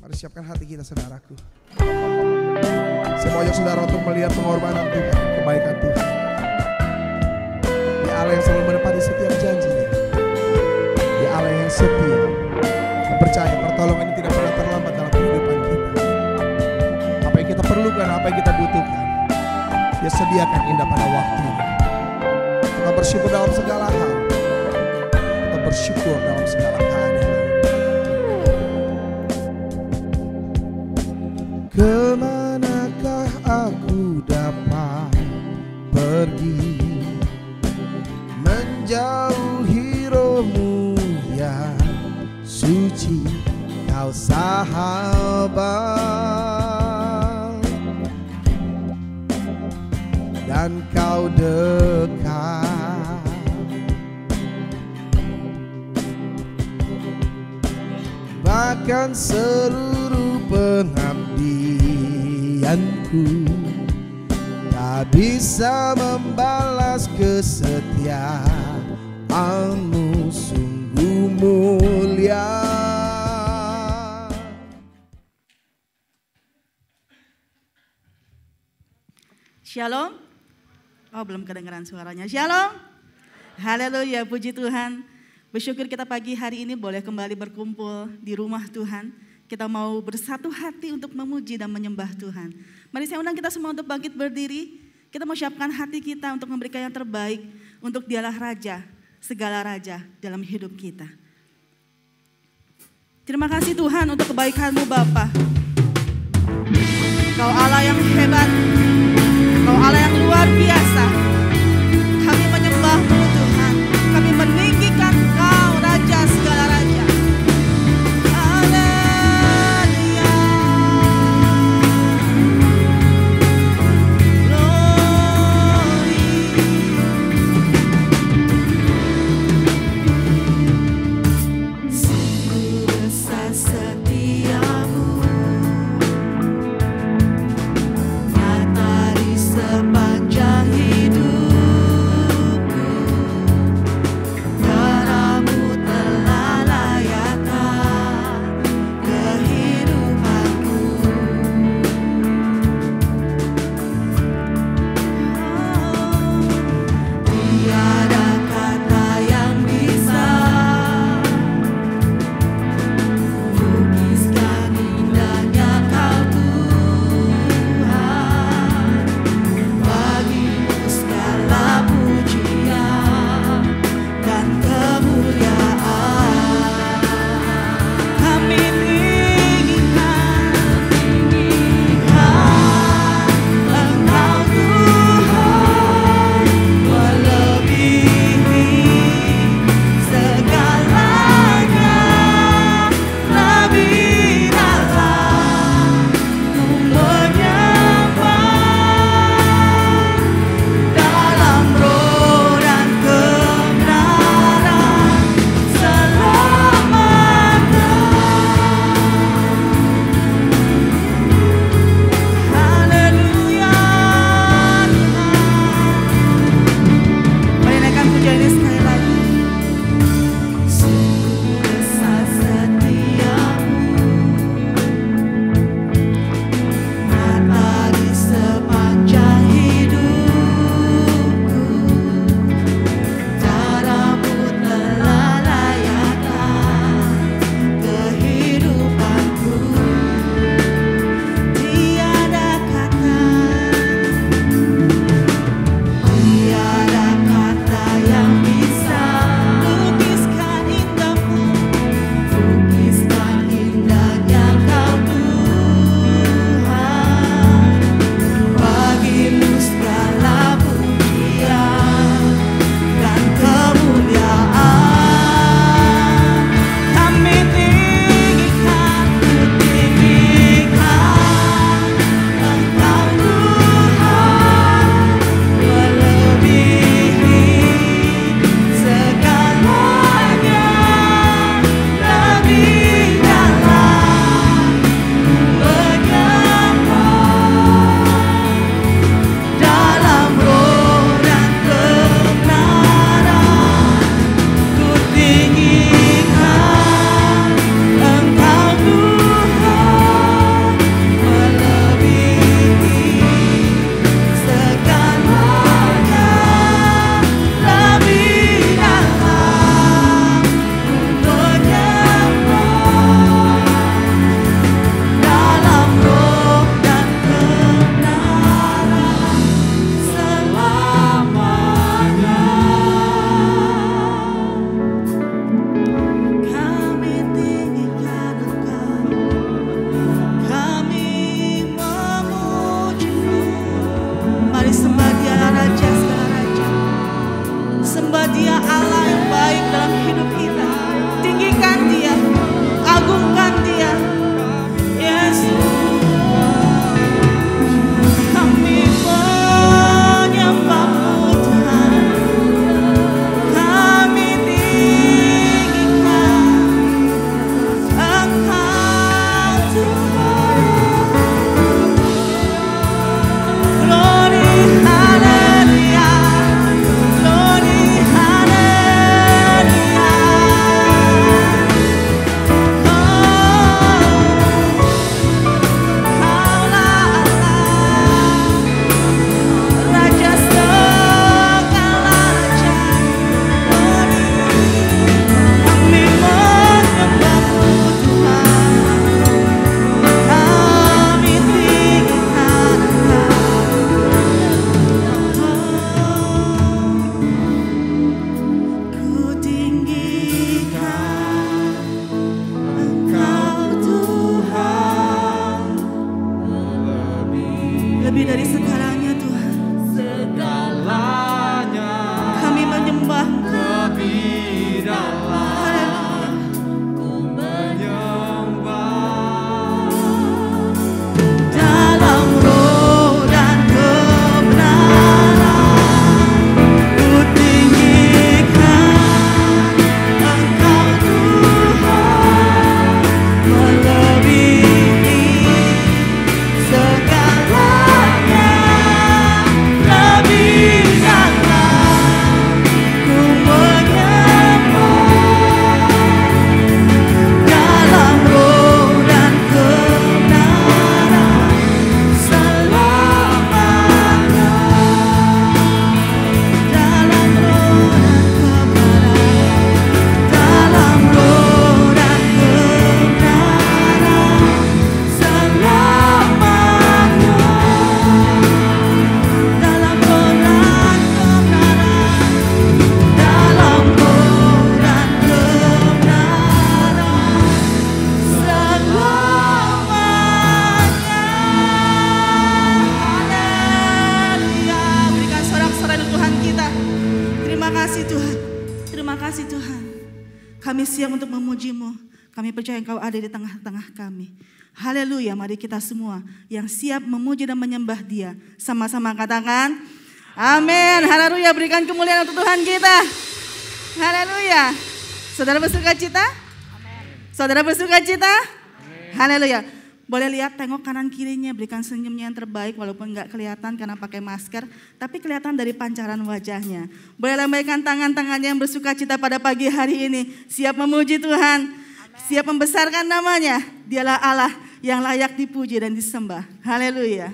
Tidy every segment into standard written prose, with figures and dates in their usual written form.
Mari siapkan hati kita saudaraku. Saya mau ajak saudara untuk melihat pengorbanan Tuhan, kebaikan Tuhan. Dia Allah yang selalu menepati setiap janjinya. Dia Allah yang setia. Kita percaya pertolongan ini tidak pernah terlambat dalam kehidupan kita. Apa yang kita perlukan, apa yang kita butuhkan, Dia sediakan indah pada waktunya. Kita bersyukur dalam segala hal. Kita bersyukur dalam segala keadaan. Kemanakah aku dapat pergi menjauhi rohmu yang suci, kau sahabat dan kau dekat. Bahkan seluruh pengabdianku tak bisa membalas kesetiaanmu, sungguh mulia. Shalom. Oh, belum kedengaran suaranya. Shalom. Haleluya, puji Tuhan. Bersyukur kita pagi hari ini boleh kembali berkumpul di rumah Tuhan. Kita mau bersatu hati untuk memuji dan menyembah Tuhan. Mari saya undang kita semua untuk bangkit berdiri. Kita mau siapkan hati kita untuk memberikan yang terbaik untuk Dialah Raja, segala Raja dalam hidup kita. Terima kasih Tuhan untuk kebaikan-Mu Bapa. Kau Allah yang hebat, Kau Allah yang luar biasa. Kami menyembah-Mu Tuhan, kami meninggikan Kau Raja segala Raja. Sepanjang hidup Kami percaya Engkau ada di tengah-tengah kami. Haleluya, mari kita semua yang siap memuji dan menyembah Dia. Sama-sama katakan, amin. Haleluya, berikan kemuliaan untuk Tuhan kita. Haleluya. Saudara bersuka cita? Saudara bersuka cita? Haleluya. Boleh lihat, tengok kanan kirinya, berikan senyumnya yang terbaik walaupun gak kelihatan karena pakai masker, tapi kelihatan dari pancaran wajahnya. Boleh lambaikan tangan-tangannya yang bersuka cita pada pagi hari ini, siap memuji Tuhan, siap membesarkan namanya. Dialah Allah yang layak dipuji dan disembah. Haleluya.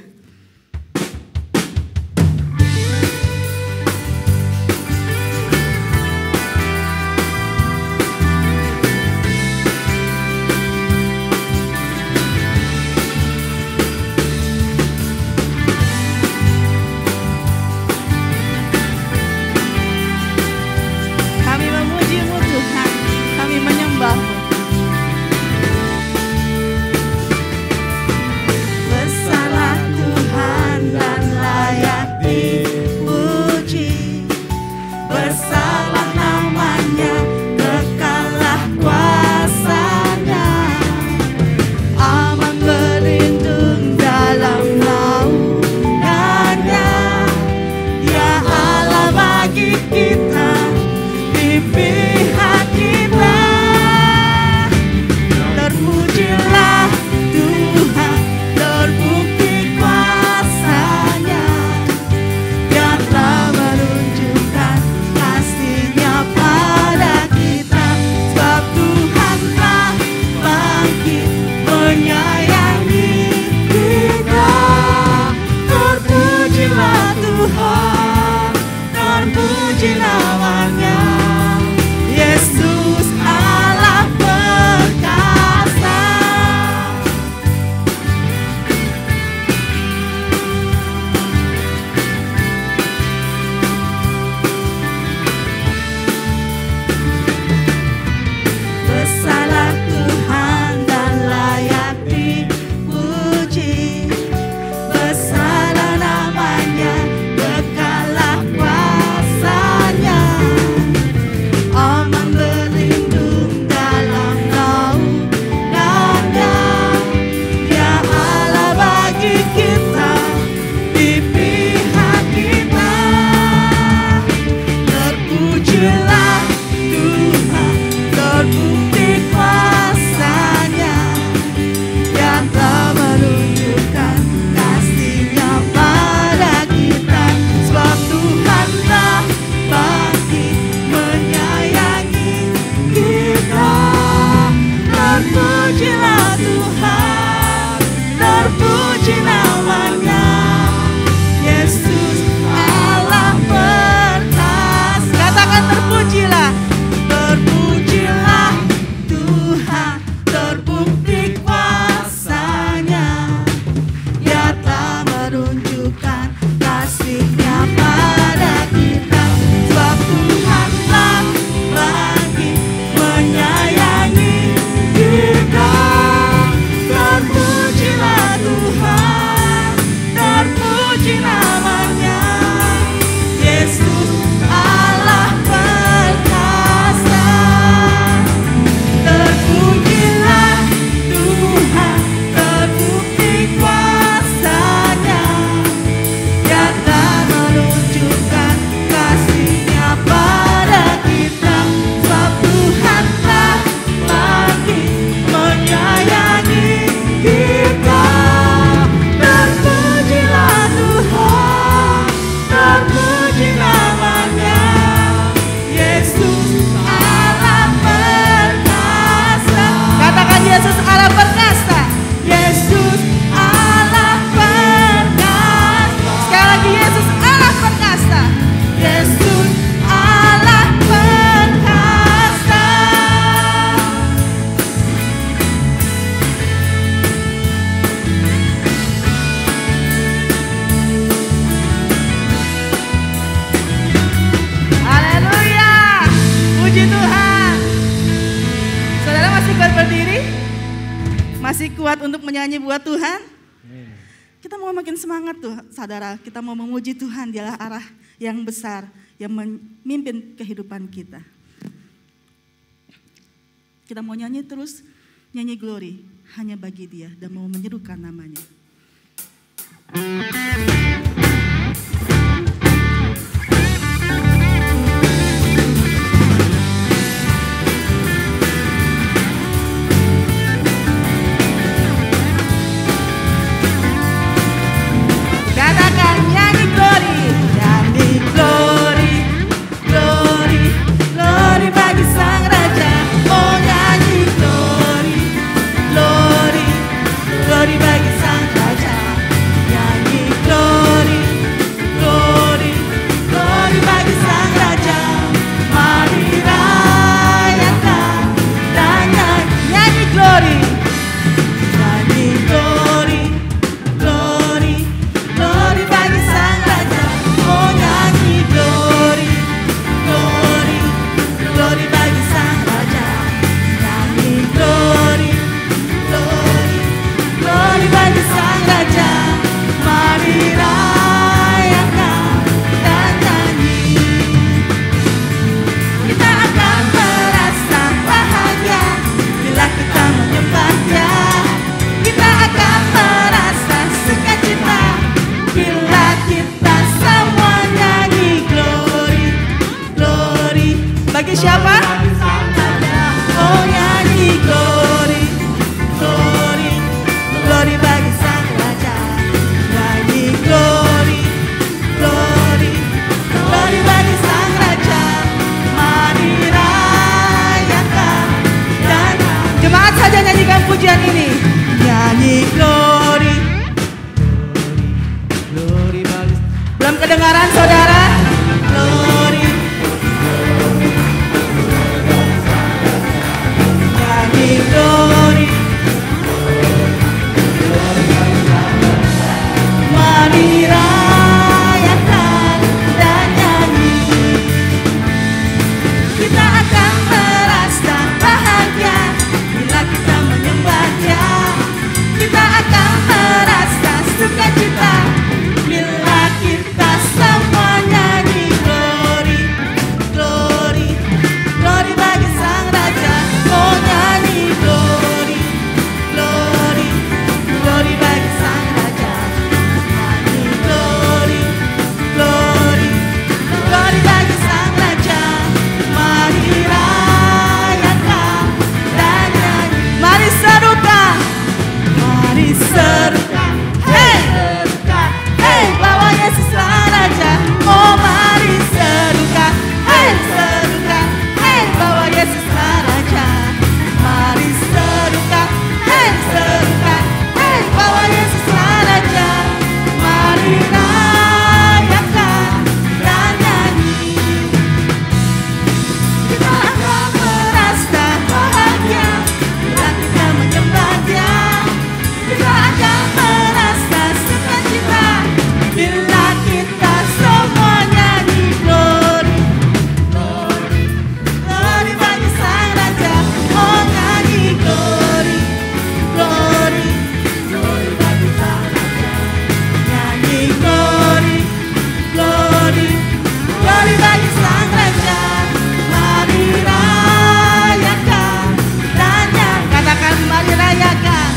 Besarlah Tuhan dan layak dipuji. Besarlah namanya, kekallah kuasanya. Aman berlindung dalam naungannya. Ya Allah bagi kita, di pihak kita. Terpujilah Tuhan, terbukti kuasanya. Dia telah menunjukkan kasih-Nya pada kita. Sebab Tuhan telah bangkit menyayangi kita. Terpujilah Tuhan, terpuji namanya. Yesus Allah perkasa. Besarlah Tuhan dan layak dipuji. Besarlah namanya, kekallah kuasanya. Aman berlindung dalam naungannya. Ya Allah bagi kita, di pihak kita. Terpujilah Tuhan, terbukti kuasanya. Dia telah menunjukkan kasih-Nya pada kita. Sebab Tuhan telah bangkit menyayangi kita. Terpujilah Tuhan, terpuji namanya. Yesus Allah perkasa. Katakan terpujilah. Terpujilah Tuhan, terbukti kuasanya. Dia telah menunjukkan kasih-Nya pada kita. Sebab Tuhan telah bangkit menyayangi kita. Terpujilah Tuhan, terpuji namanya. Yesus Allah perkasa. Terpujilah Tuhan, terbukti kuasanya. Dia telah menunjukkan kasih-Nya pada kita. Sebab Tuhan telah bangkit menyayangi kita. Terpujilah Tuhan, terpuji namanya. Yesus Allah perkasa. Katakan Yesus Allah perkasa. Yesus Allah perkasa. Sekali lagi Yesus Allah perkasa. Yesus Allah perkasa. Haleluya. Puji Tuhan. Saudara masih kuat berdiri? Masih kuat untuk menyanyi buat Tuhan? Kita mau makin semangat tuh, saudara. Kita mau memuji Tuhan, Dialah arah yang besar yang memimpin kehidupan kita. Kita mau nyanyi terus nyanyi glory hanya bagi Dia dan mau menyerukan namanya. Katakan nyanyi glory, nyanyi glory, glory, glory bagi Sang Raja. Oh nyanyi glory, glory, glory bagi Sang Raja. Nyanyi glory, glory, glory bagi Sang Raja. Mari rayakan dan nyanyi glory, nyanyi glory, glory, glory bagi Sang Raja. Oh nyanyi glory, glory, glory bagi Sang Raja. Nyanyi glory, glory, glory bagi Sang Raja. Mari rayakan dan nyanyi. Kita akan merasa bahagia bila kita menyembah-Nya. Kita akan merasa sukacita bila kita semua nyanyi glory, glory. Bagi siapa? Oh nyanyi glory, glory, glory bagi Sang Raja. Nyanyi glory, glory, glory bagi Sang Raja. Mari rayakan dan jemaat saja nyanyikan pujian ini. Nyanyi glory, glory bagi. Belum kedengaran saudara? Glory, nyanyi glory, mari rayakan dan nyanyi. Kita akan merasa bahagia bila kita menyembah-Nya. Kita akan merasa sukacita bila kita semua nyanyi glory, glory, glory bagi Sang Raja. Oh nyanyi glory, glory, glory bagi Sang Raja. Nyanyi glory, glory, glory bagi Sang Raja. Mari rayakan dan nyanyi. Mari serukan, mari serukan. Hey, hey, bawa Yesus Sang Raja. Oh mari serukan, hey serukan, hey bawa Yesus Sang Raja. Mari serukan, hey serukan, hey bawa Yesus Sang Raja. Mari rayakan dan nyanyi. Kita akan merasa bahagia bila kita menyembah-Nya. Kita akan merasa sukacita bila kita semua nyanyi glory, glory, glory bagi Sang Raja. Oh nyanyi glory, glory, glory bagi Sang Raja. Nyanyi glory, glory, glory bagi Sang Raja. Mari rayakan dan nyanyi. Katakan mari rayakan,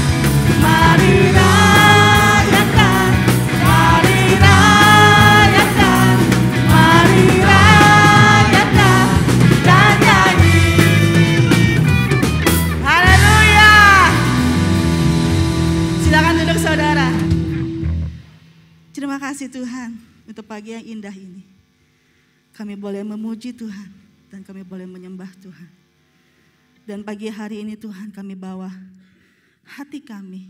mari rayakan, mari rayakan, mari rayakan dan nyanyi. Haleluya. Silakan duduk saudara. Terima kasih Tuhan untuk pagi yang indah ini. Kami boleh memuji Tuhan dan kami boleh menyembah Tuhan. Dan pagi hari ini Tuhan kami bawa hati kami.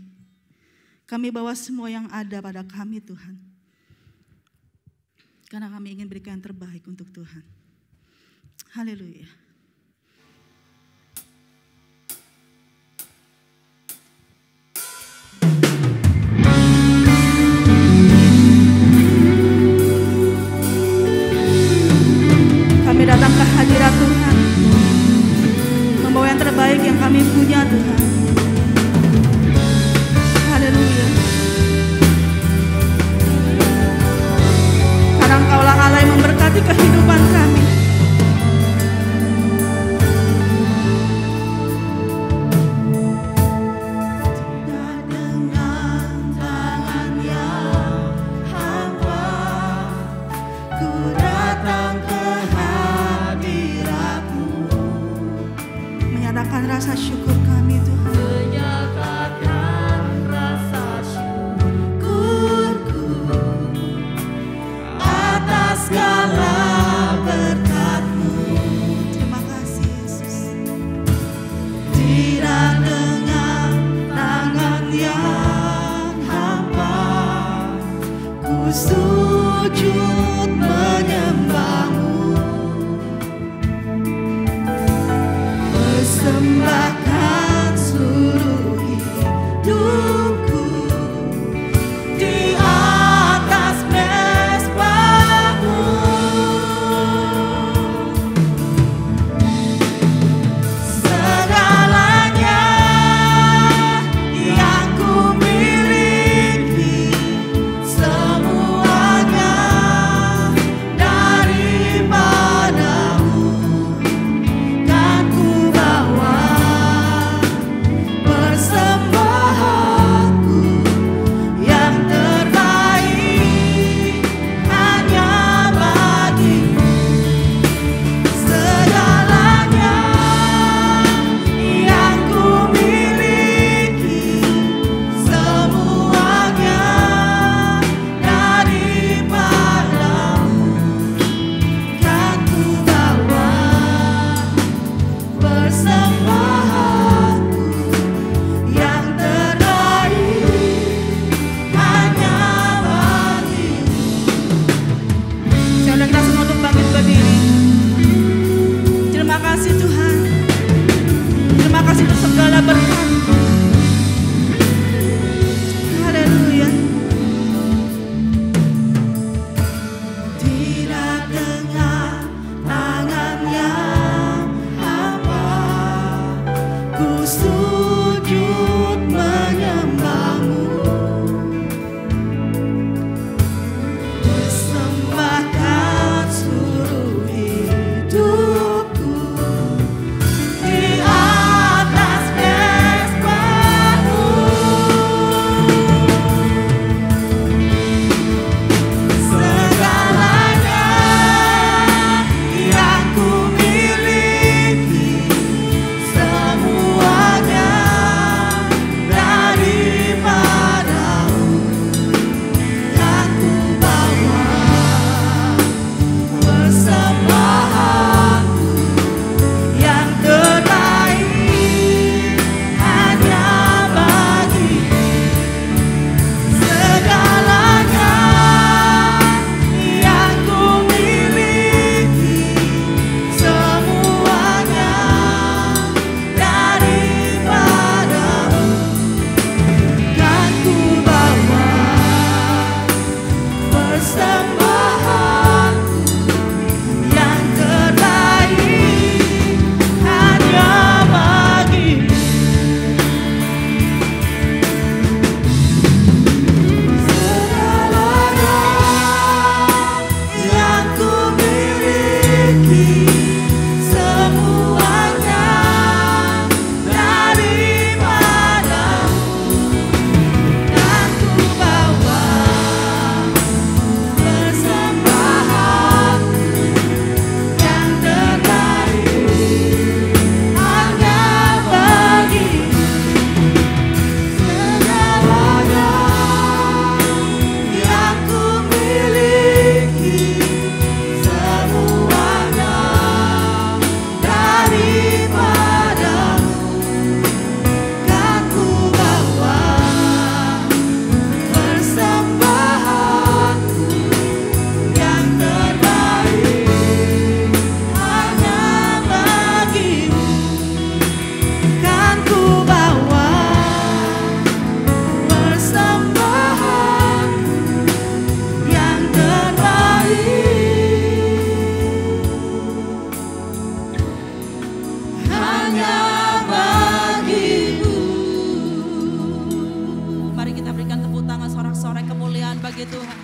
Kami bawa semua yang ada pada kami Tuhan. Karena kami ingin berikan yang terbaik untuk Tuhan. Haleluya. Kami datang ke hadirat Tuhan, membawa yang terbaik yang kami punya Tuhan. Haleluya. Karena Engkaulah Allah yang memberkati kehidupan kami. sujud menyembahmu, persembahkan seluruh hidupku di atas mezbahmu. Segalanya yang ku miliki, semuanya daripadamu, kan ku bawa persembahanku yang terbaik hanya bagimu. Segalanya yang ku miliki, semuanya daripadamu, kan ku bawa persembahanku yang terbaik hanya bagimu. Saya undang kita semua untuk bangkit berdiri. Terima kasih Tuhan. Terima kasih untuk segala berkat. Haleluya. Tidak dengan tangan yang hamba, ku sujud menyembahmu, persembahkan seluruh hidupku di atas mezbahmu. Segalanya yang ku miliki, semuanya daripadamu, kan ku bawa persembahanku yang terbaik hanya bagimu. Segalanya yang ku miliki, semuanya daripadamu, kan ku bawa persembahanku yang terbaik hanya bagimu. Segalanya yang ku miliki, semuanya daripadamu, kan ku bawa persembahanku yang terbaik hanya bagimu. Segalanya yang ku miliki, semuanya daripadamu, kan ku bawa persembahanku yang terbaik hanya bagimu, kan ku bawa persembahanku yang terbaik hanya bagimu. Mari kita berikan tepuk tangan sorak-sorai kemuliaan bagi Tuhan.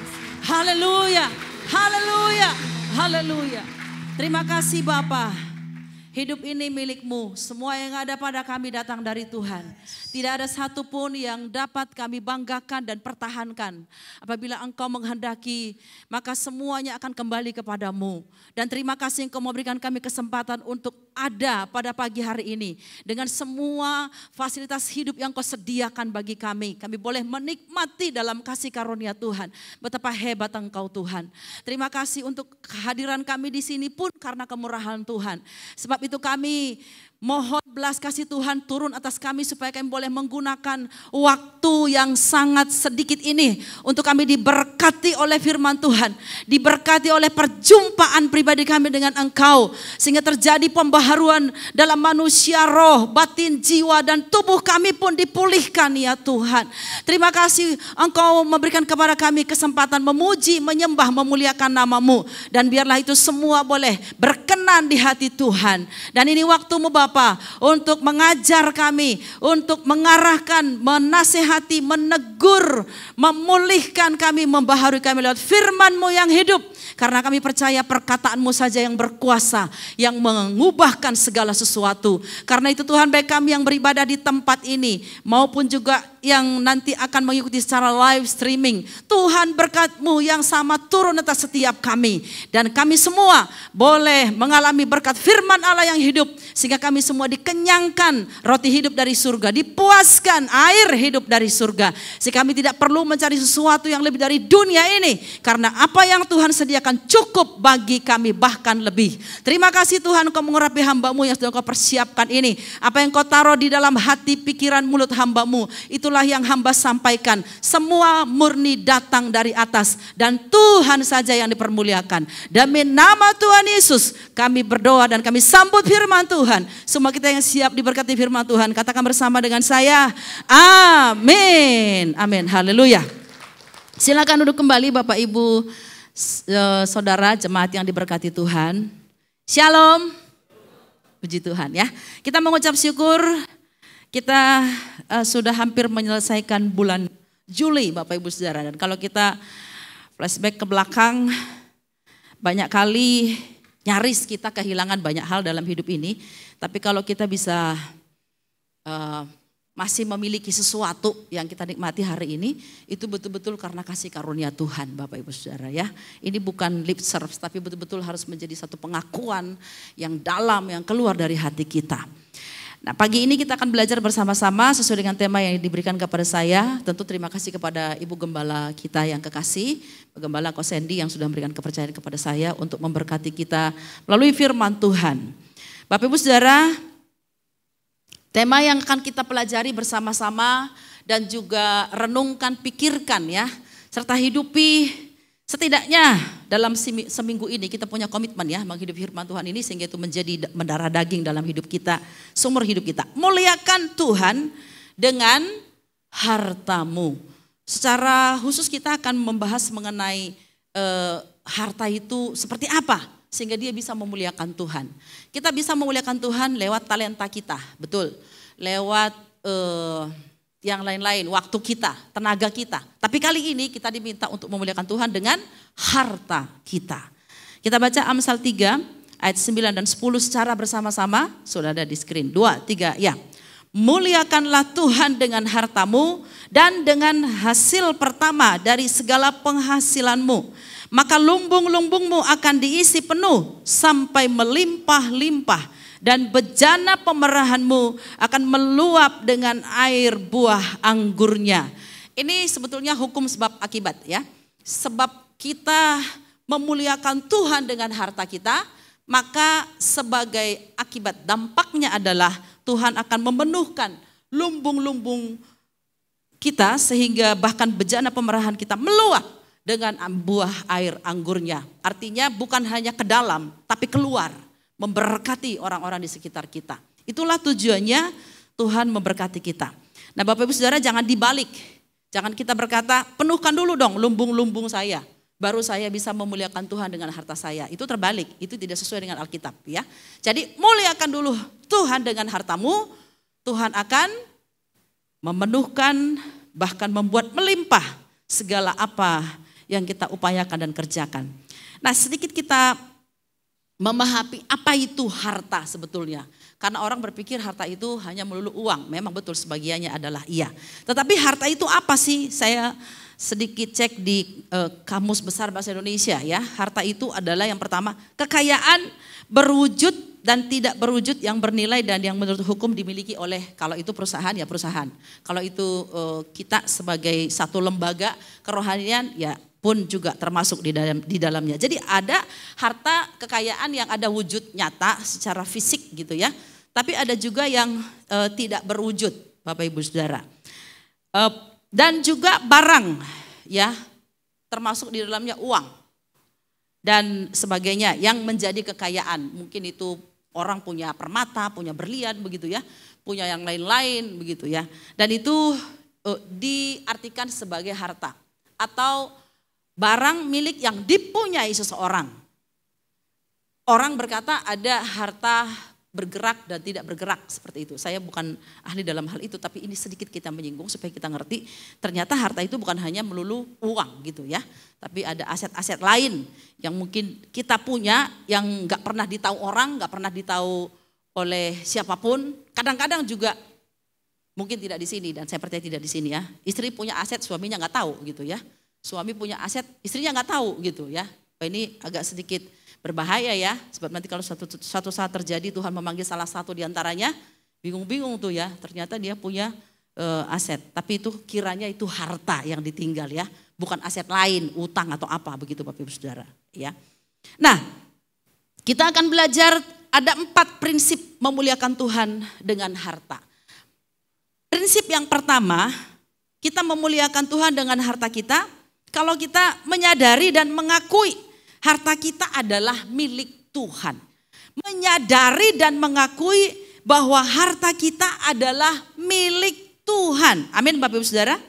Haleluya, haleluya, haleluya. Terima kasih Bapa. Hidup ini milik-Mu. Semua yang ada pada kami datang dari Tuhan. Tidak ada satupun yang dapat kami banggakan dan pertahankan. Apabila Engkau menghendaki, maka semuanya akan kembali kepadamu. Dan terima kasih Engkau memberikan kami kesempatan untuk ada pada pagi hari ini. Dengan semua fasilitas hidup yang Kau sediakan bagi kami. Kami boleh menikmati dalam kasih karunia Tuhan. Betapa hebat Engkau Tuhan. Terima kasih untuk kehadiran kami di sini pun karena kemurahan Tuhan. Sebab itu kami mohon belas kasih Tuhan turun atas kami supaya kami boleh menggunakan waktu yang sangat sedikit ini untuk kami diberkati oleh firman Tuhan, diberkati oleh perjumpaan pribadi kami dengan Engkau, sehingga terjadi pembaharuan dalam manusia, roh, batin, jiwa dan tubuh kami pun dipulihkan ya Tuhan. Terima kasih Engkau memberikan kepada kami kesempatan memuji, menyembah, memuliakan nama-Mu, dan biarlah itu semua boleh berkenan di hati Tuhan. Dan ini waktu-Mu Bapa untuk mengajar kami, untuk mengarahkan, menasehati, menegur, memulihkan kami, membaharui kami lewat firman-Mu yang hidup. Karena kami percaya perkataan-Mu saja yang berkuasa, yang mengubahkan segala sesuatu. Karena itu Tuhan, baik kami yang beribadah di tempat ini maupun juga yang nanti akan mengikuti secara live streaming, Tuhan berkat-Mu yang sama turun atas setiap kami. Dan kami semua boleh mengalami berkat firman Allah yang hidup, sehingga kami semua dikenyangkan roti hidup dari surga, dipuaskan air hidup dari surga. Sehingga kami tidak perlu mencari sesuatu yang lebih dari dunia ini, karena apa yang Tuhan sediakan cukup bagi kami, bahkan lebih. Terima kasih Tuhan, Kau mengurapi hamba-Mu yang sudah Kau persiapkan ini. Apa yang Kau taruh di dalam hati, pikiran, mulut hamba-Mu, itulah yang hamba sampaikan. Semua murni datang dari atas dan Tuhan saja yang dipermuliakan. Demi nama Tuhan Yesus kami berdoa dan kami sambut firman Tuhan. Semua kita yang siap diberkati firman Tuhan, katakan bersama dengan saya, amin. Amin, haleluya. Silakan duduk kembali Bapak Ibu, saudara jemaat yang diberkati Tuhan. Shalom. Puji Tuhan ya. Kita mengucap syukur. Kita sudah hampir menyelesaikan bulan Juli Bapak Ibu Saudara. Dan kalau kita flashback ke belakang, banyak kali nyaris kita kehilangan banyak hal dalam hidup ini. Tapi kalau kita bisa masih memiliki sesuatu yang kita nikmati hari ini, itu betul-betul karena kasih karunia Tuhan Bapak Ibu Saudara ya. Ini bukan lip service, tapi betul-betul harus menjadi satu pengakuan yang dalam, yang keluar dari hati kita. Nah, pagi ini kita akan belajar bersama-sama sesuai dengan tema yang diberikan kepada saya. Tentu terima kasih kepada Ibu Gembala kita yang kekasih, Gembala Kosendi yang sudah memberikan kepercayaan kepada saya untuk memberkati kita melalui firman Tuhan. Bapak Ibu Saudara, tema yang akan kita pelajari bersama-sama dan juga renungkan, pikirkan ya, serta hidupi setidaknya dalam seminggu ini kita punya komitmen ya menghidupi firman Tuhan ini sehingga itu menjadi mendarah daging dalam hidup kita, seumur hidup kita. Muliakan Tuhan dengan hartamu. Secara khusus kita akan membahas mengenai harta itu seperti apa sehingga dia bisa memuliakan Tuhan. Kita bisa memuliakan Tuhan lewat talenta kita, betul. Lewat yang lain-lain, waktu kita, tenaga kita. Tapi kali ini kita diminta untuk memuliakan Tuhan dengan harta kita. Kita baca Amsal 3 ayat 9 dan 10 secara bersama-sama. Sudah ada di screen. 2, 3, ya. Muliakanlah Tuhan dengan hartamu dan dengan hasil pertama dari segala penghasilanmu. Maka lumbung-lumbungmu akan diisi penuh sampai melimpah-limpah. Dan bejana pemerahanmu akan meluap dengan air buah anggurnya. Ini sebetulnya hukum sebab akibat ya. Sebab kita memuliakan Tuhan dengan harta kita, maka sebagai akibat dampaknya adalah Tuhan akan memenuhkan lumbung-lumbung kita sehingga bahkan bejana pemerahan kita meluap dengan buah air anggurnya. Artinya bukan hanya ke dalam tapi keluar. Memberkati orang-orang di sekitar kita. Itulah tujuannya Tuhan memberkati kita. Nah Bapak Ibu Saudara jangan dibalik. Jangan kita berkata penuhkan dulu dong lumbung-lumbung saya. Baru saya bisa memuliakan Tuhan dengan harta saya. Itu terbalik, itu tidak sesuai dengan Alkitab ya. Jadi muliakan dulu Tuhan dengan hartamu. Tuhan akan memenuhkan bahkan membuat melimpah segala apa yang kita upayakan dan kerjakan. Nah sedikit kita memahami apa itu harta sebetulnya. Karena orang berpikir harta itu hanya melulu uang. Memang betul sebagiannya adalah iya. Tetapi harta itu apa sih? Saya sedikit cek di Kamus Besar Bahasa Indonesia ya. Harta itu adalah yang pertama kekayaan berwujud dan tidak berwujud yang bernilai dan yang menurut hukum dimiliki oleh, kalau itu perusahaan ya perusahaan. Kalau itu kita sebagai satu lembaga kerohanian ya pun juga termasuk di dalamnya. Jadi ada harta kekayaan yang ada wujud nyata secara fisik gitu ya. Tapi ada juga yang tidak berwujud, Bapak Ibu Saudara. Dan juga barang ya, termasuk di dalamnya uang dan sebagainya yang menjadi kekayaan. Mungkin itu orang punya permata, punya berlian begitu ya, punya yang lain-lain begitu ya. Dan itu diartikan sebagai harta atau barang milik yang dipunyai seseorang. Orang berkata ada harta bergerak dan tidak bergerak seperti itu. Saya bukan ahli dalam hal itu, tapi ini sedikit kita menyinggung supaya kita ngerti. Ternyata harta itu bukan hanya melulu uang gitu ya, tapi ada aset-aset lain yang mungkin kita punya yang nggak pernah ditahu orang, nggak pernah ditahu oleh siapapun. Kadang-kadang juga mungkin tidak di sini dan saya percaya tidak di sini ya. Istri punya aset, suaminya nggak tahu gitu ya. Suami punya aset, istrinya nggak tahu gitu ya. Ini agak sedikit berbahaya ya, sebab nanti kalau suatu saat terjadi Tuhan memanggil salah satu di antaranya, bingung-bingung tuh ya, ternyata dia punya aset. Tapi itu kiranya itu harta yang ditinggal ya, bukan aset lain, utang atau apa begitu Bapak Ibu Saudara ya. Nah, kita akan belajar ada 4 prinsip memuliakan Tuhan dengan harta. Prinsip yang pertama, kita memuliakan Tuhan dengan harta kita, kalau kita menyadari dan mengakui harta kita adalah milik Tuhan. Menyadari dan mengakui bahwa harta kita adalah milik Tuhan. Amin Bapak Ibu Saudara.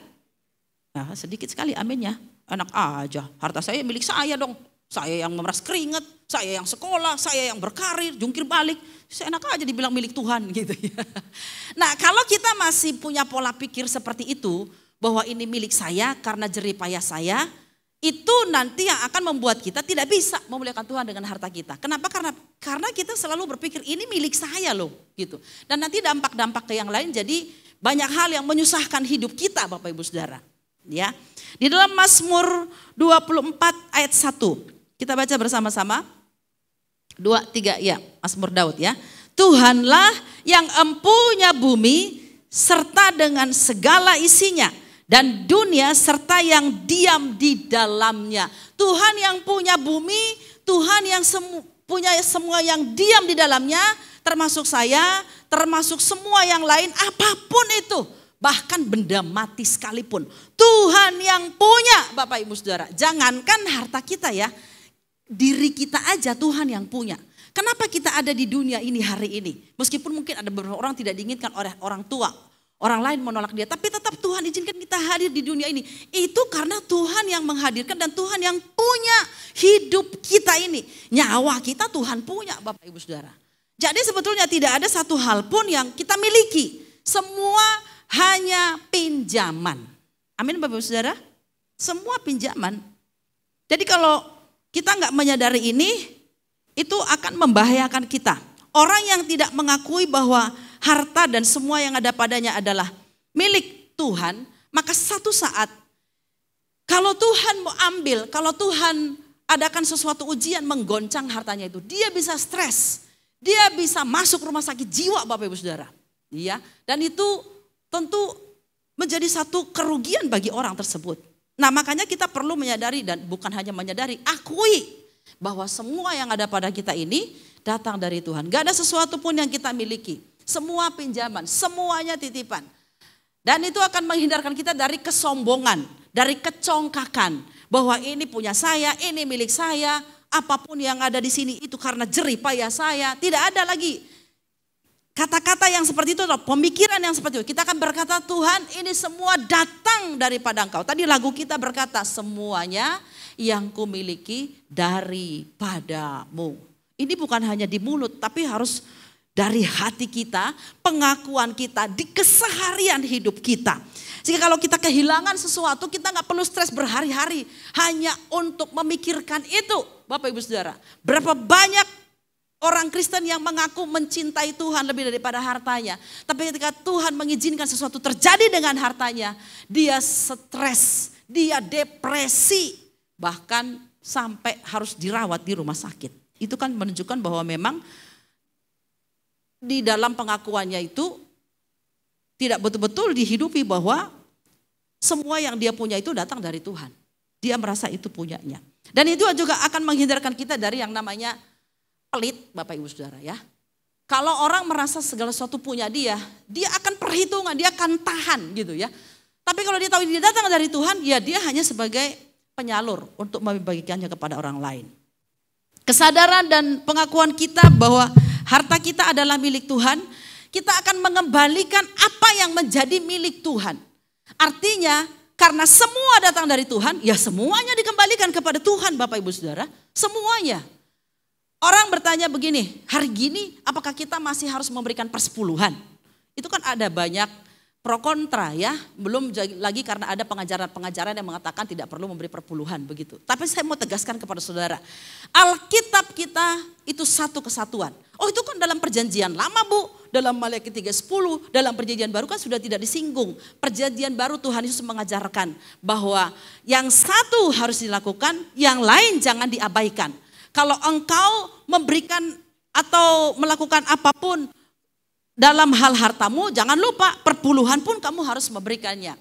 Nah, sedikit sekali aminnya. Enak aja, harta saya milik saya dong. Saya yang memeras keringat, saya yang sekolah, saya yang berkarir, jungkir balik. Saya enak aja dibilang milik Tuhan gitu ya. Nah, kalau kita masih punya pola pikir seperti itu, bahwa ini milik saya karena jerih payah saya, itu nanti yang akan membuat kita tidak bisa memuliakan Tuhan dengan harta kita. Kenapa? Karena kita selalu berpikir ini milik saya loh gitu. Dan nanti dampak-dampak ke yang lain jadi banyak hal yang menyusahkan hidup kita Bapak Ibu Saudara. Ya. Di dalam Mazmur 24 ayat 1. Kita baca bersama-sama. 2, 3 ya, Mazmur Daud ya. Tuhanlah yang empunya bumi serta dengan segala isinya. Dan dunia serta yang diam di dalamnya. Tuhan yang punya bumi, Tuhan yang punya semua yang diam di dalamnya, termasuk saya, termasuk semua yang lain, apapun itu. Bahkan benda mati sekalipun. Tuhan yang punya Bapak Ibu Saudara. Jangankan harta kita ya, diri kita aja Tuhan yang punya. Kenapa kita ada di dunia ini hari ini? Meskipun mungkin ada beberapa orang tidak diinginkan oleh orang tua. Orang lain menolak dia, tapi tetap Tuhan izinkan kita hadir di dunia ini. Itu karena Tuhan yang menghadirkan dan Tuhan yang punya hidup kita ini. Nyawa kita Tuhan punya Bapak Ibu Saudara. Jadi sebetulnya tidak ada satu hal pun yang kita miliki. Semua hanya pinjaman. Amin Bapak Ibu Saudara. Semua pinjaman. Jadi kalau kita nggak menyadari ini, itu akan membahayakan kita. Orang yang tidak mengakui bahwa harta dan semua yang ada padanya adalah milik Tuhan, maka satu saat kalau Tuhan mau ambil, kalau Tuhan adakan sesuatu ujian menggoncang hartanya itu, dia bisa stres, dia bisa masuk rumah sakit jiwa Bapak Ibu Saudara. Ya, dan itu tentu menjadi satu kerugian bagi orang tersebut. Nah, makanya kita perlu menyadari dan bukan hanya menyadari, akui bahwa semua yang ada pada kita ini datang dari Tuhan. Gak ada sesuatu pun yang kita miliki. Semua pinjaman, semuanya titipan. Dan itu akan menghindarkan kita dari kesombongan, dari kecongkakan. Bahwa ini punya saya, ini milik saya. Apapun yang ada di sini itu karena jerih payah saya. Tidak ada lagi kata-kata yang seperti itu, atau pemikiran yang seperti itu. Kita akan berkata, Tuhan ini semua datang daripada Engkau. Tadi lagu kita berkata, semuanya yang kumiliki daripadamu. Ini bukan hanya di mulut, tapi harus dari hati kita, pengakuan kita, di keseharian hidup kita. Sehingga kalau kita kehilangan sesuatu, kita gak perlu stres berhari-hari. Hanya untuk memikirkan itu, Bapak Ibu Saudara. Berapa banyak orang Kristen yang mengaku mencintai Tuhan lebih daripada hartanya. Tapi ketika Tuhan mengizinkan sesuatu terjadi dengan hartanya, dia stres, dia depresi, bahkan sampai harus dirawat di rumah sakit. Itu kan menunjukkan bahwa memang di dalam pengakuannya itu tidak betul-betul dihidupi bahwa semua yang dia punya itu datang dari Tuhan. Dia merasa itu punyanya. Dan itu juga akan menghindarkan kita dari yang namanya pelit, Bapak Ibu Saudara ya. Kalau orang merasa segala sesuatu punya dia akan perhitungan, dia akan tahan gitu ya. Tapi kalau dia tahu dia datang dari Tuhan, ya dia hanya sebagai penyalur untuk membagikannya kepada orang lain. Kesadaran dan pengakuan kita bahwa harta kita adalah milik Tuhan, kita akan mengembalikan apa yang menjadi milik Tuhan. Artinya karena semua datang dari Tuhan, ya semuanya dikembalikan kepada Tuhan Bapak Ibu Saudara. Semuanya. Orang bertanya begini, hari gini apakah kita masih harus memberikan persepuluhan? Itu kan ada banyak pro kontra ya. Belum lagi karena ada pengajaran-pengajaran yang mengatakan tidak perlu memberi perpuluhan begitu. Tapi saya mau tegaskan kepada saudara, Alkitab kita itu satu kesatuan. Oh itu kan dalam perjanjian lama Bu, dalam Maleakhi 3:10, dalam perjanjian baru kan sudah tidak disinggung. Perjanjian baru Tuhan Yesus mengajarkan bahwa yang satu harus dilakukan, yang lain jangan diabaikan. Kalau engkau memberikan atau melakukan apapun dalam hal hartamu, jangan lupa perpuluhan pun kamu harus memberikannya.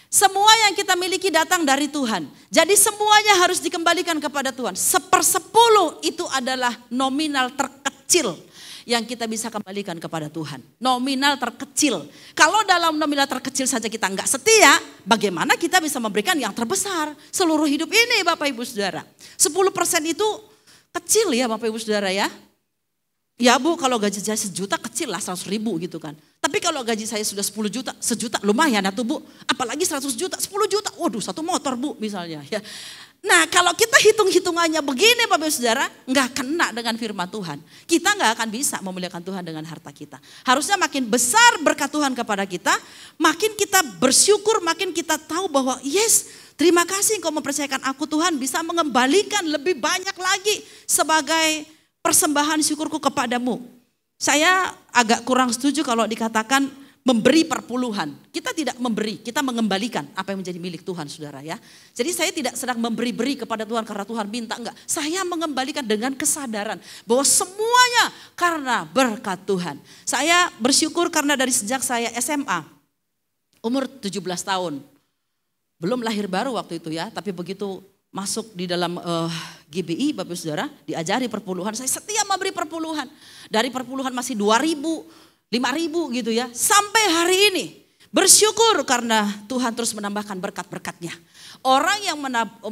Semua yang kita miliki datang dari Tuhan. Jadi semuanya harus dikembalikan kepada Tuhan. 1/10 itu adalah nominal terkecil yang kita bisa kembalikan kepada Tuhan. Nominal terkecil. Kalau dalam nominal terkecil saja kita enggak setia, bagaimana kita bisa memberikan yang terbesar seluruh hidup ini Bapak Ibu Saudara. 10% itu kecil ya Bapak Ibu Saudara ya. Ya Bu, kalau gaji saya 1 juta kecil lah 100 ribu gitu kan. Tapi kalau gaji saya sudah 10 juta, 1 juta lumayan ya tuh Bu. Apalagi 100 juta, 10 juta, waduh 1 motor Bu misalnya ya. Nah kalau kita hitung-hitungannya begini Bapak Ibu Saudara, nggak kena dengan firman Tuhan. Kita nggak akan bisa memuliakan Tuhan dengan harta kita. Harusnya makin besar berkat Tuhan kepada kita, makin kita bersyukur, makin kita tahu bahwa yes, terima kasih Engkau mempercayakan aku Tuhan bisa mengembalikan lebih banyak lagi sebagai persembahan syukurku kepadamu. Saya agak kurang setuju kalau dikatakan memberi perpuluhan. Kita tidak memberi, kita mengembalikan apa yang menjadi milik Tuhan saudara ya. Jadi saya tidak sedang memberi-beri kepada Tuhan karena Tuhan minta, enggak. Saya mengembalikan dengan kesadaran bahwa semuanya karena berkat Tuhan. Saya bersyukur karena dari sejak saya SMA, umur 17 tahun. Belum lahir baru waktu itu ya, tapi begitu masuk di dalam GBI Bapak Saudara, diajari perpuluhan, saya setia memberi perpuluhan. Dari perpuluhan masih 2.000, 5.000 gitu ya, sampai hari ini. Bersyukur karena Tuhan terus menambahkan berkat-berkatnya. Orang yang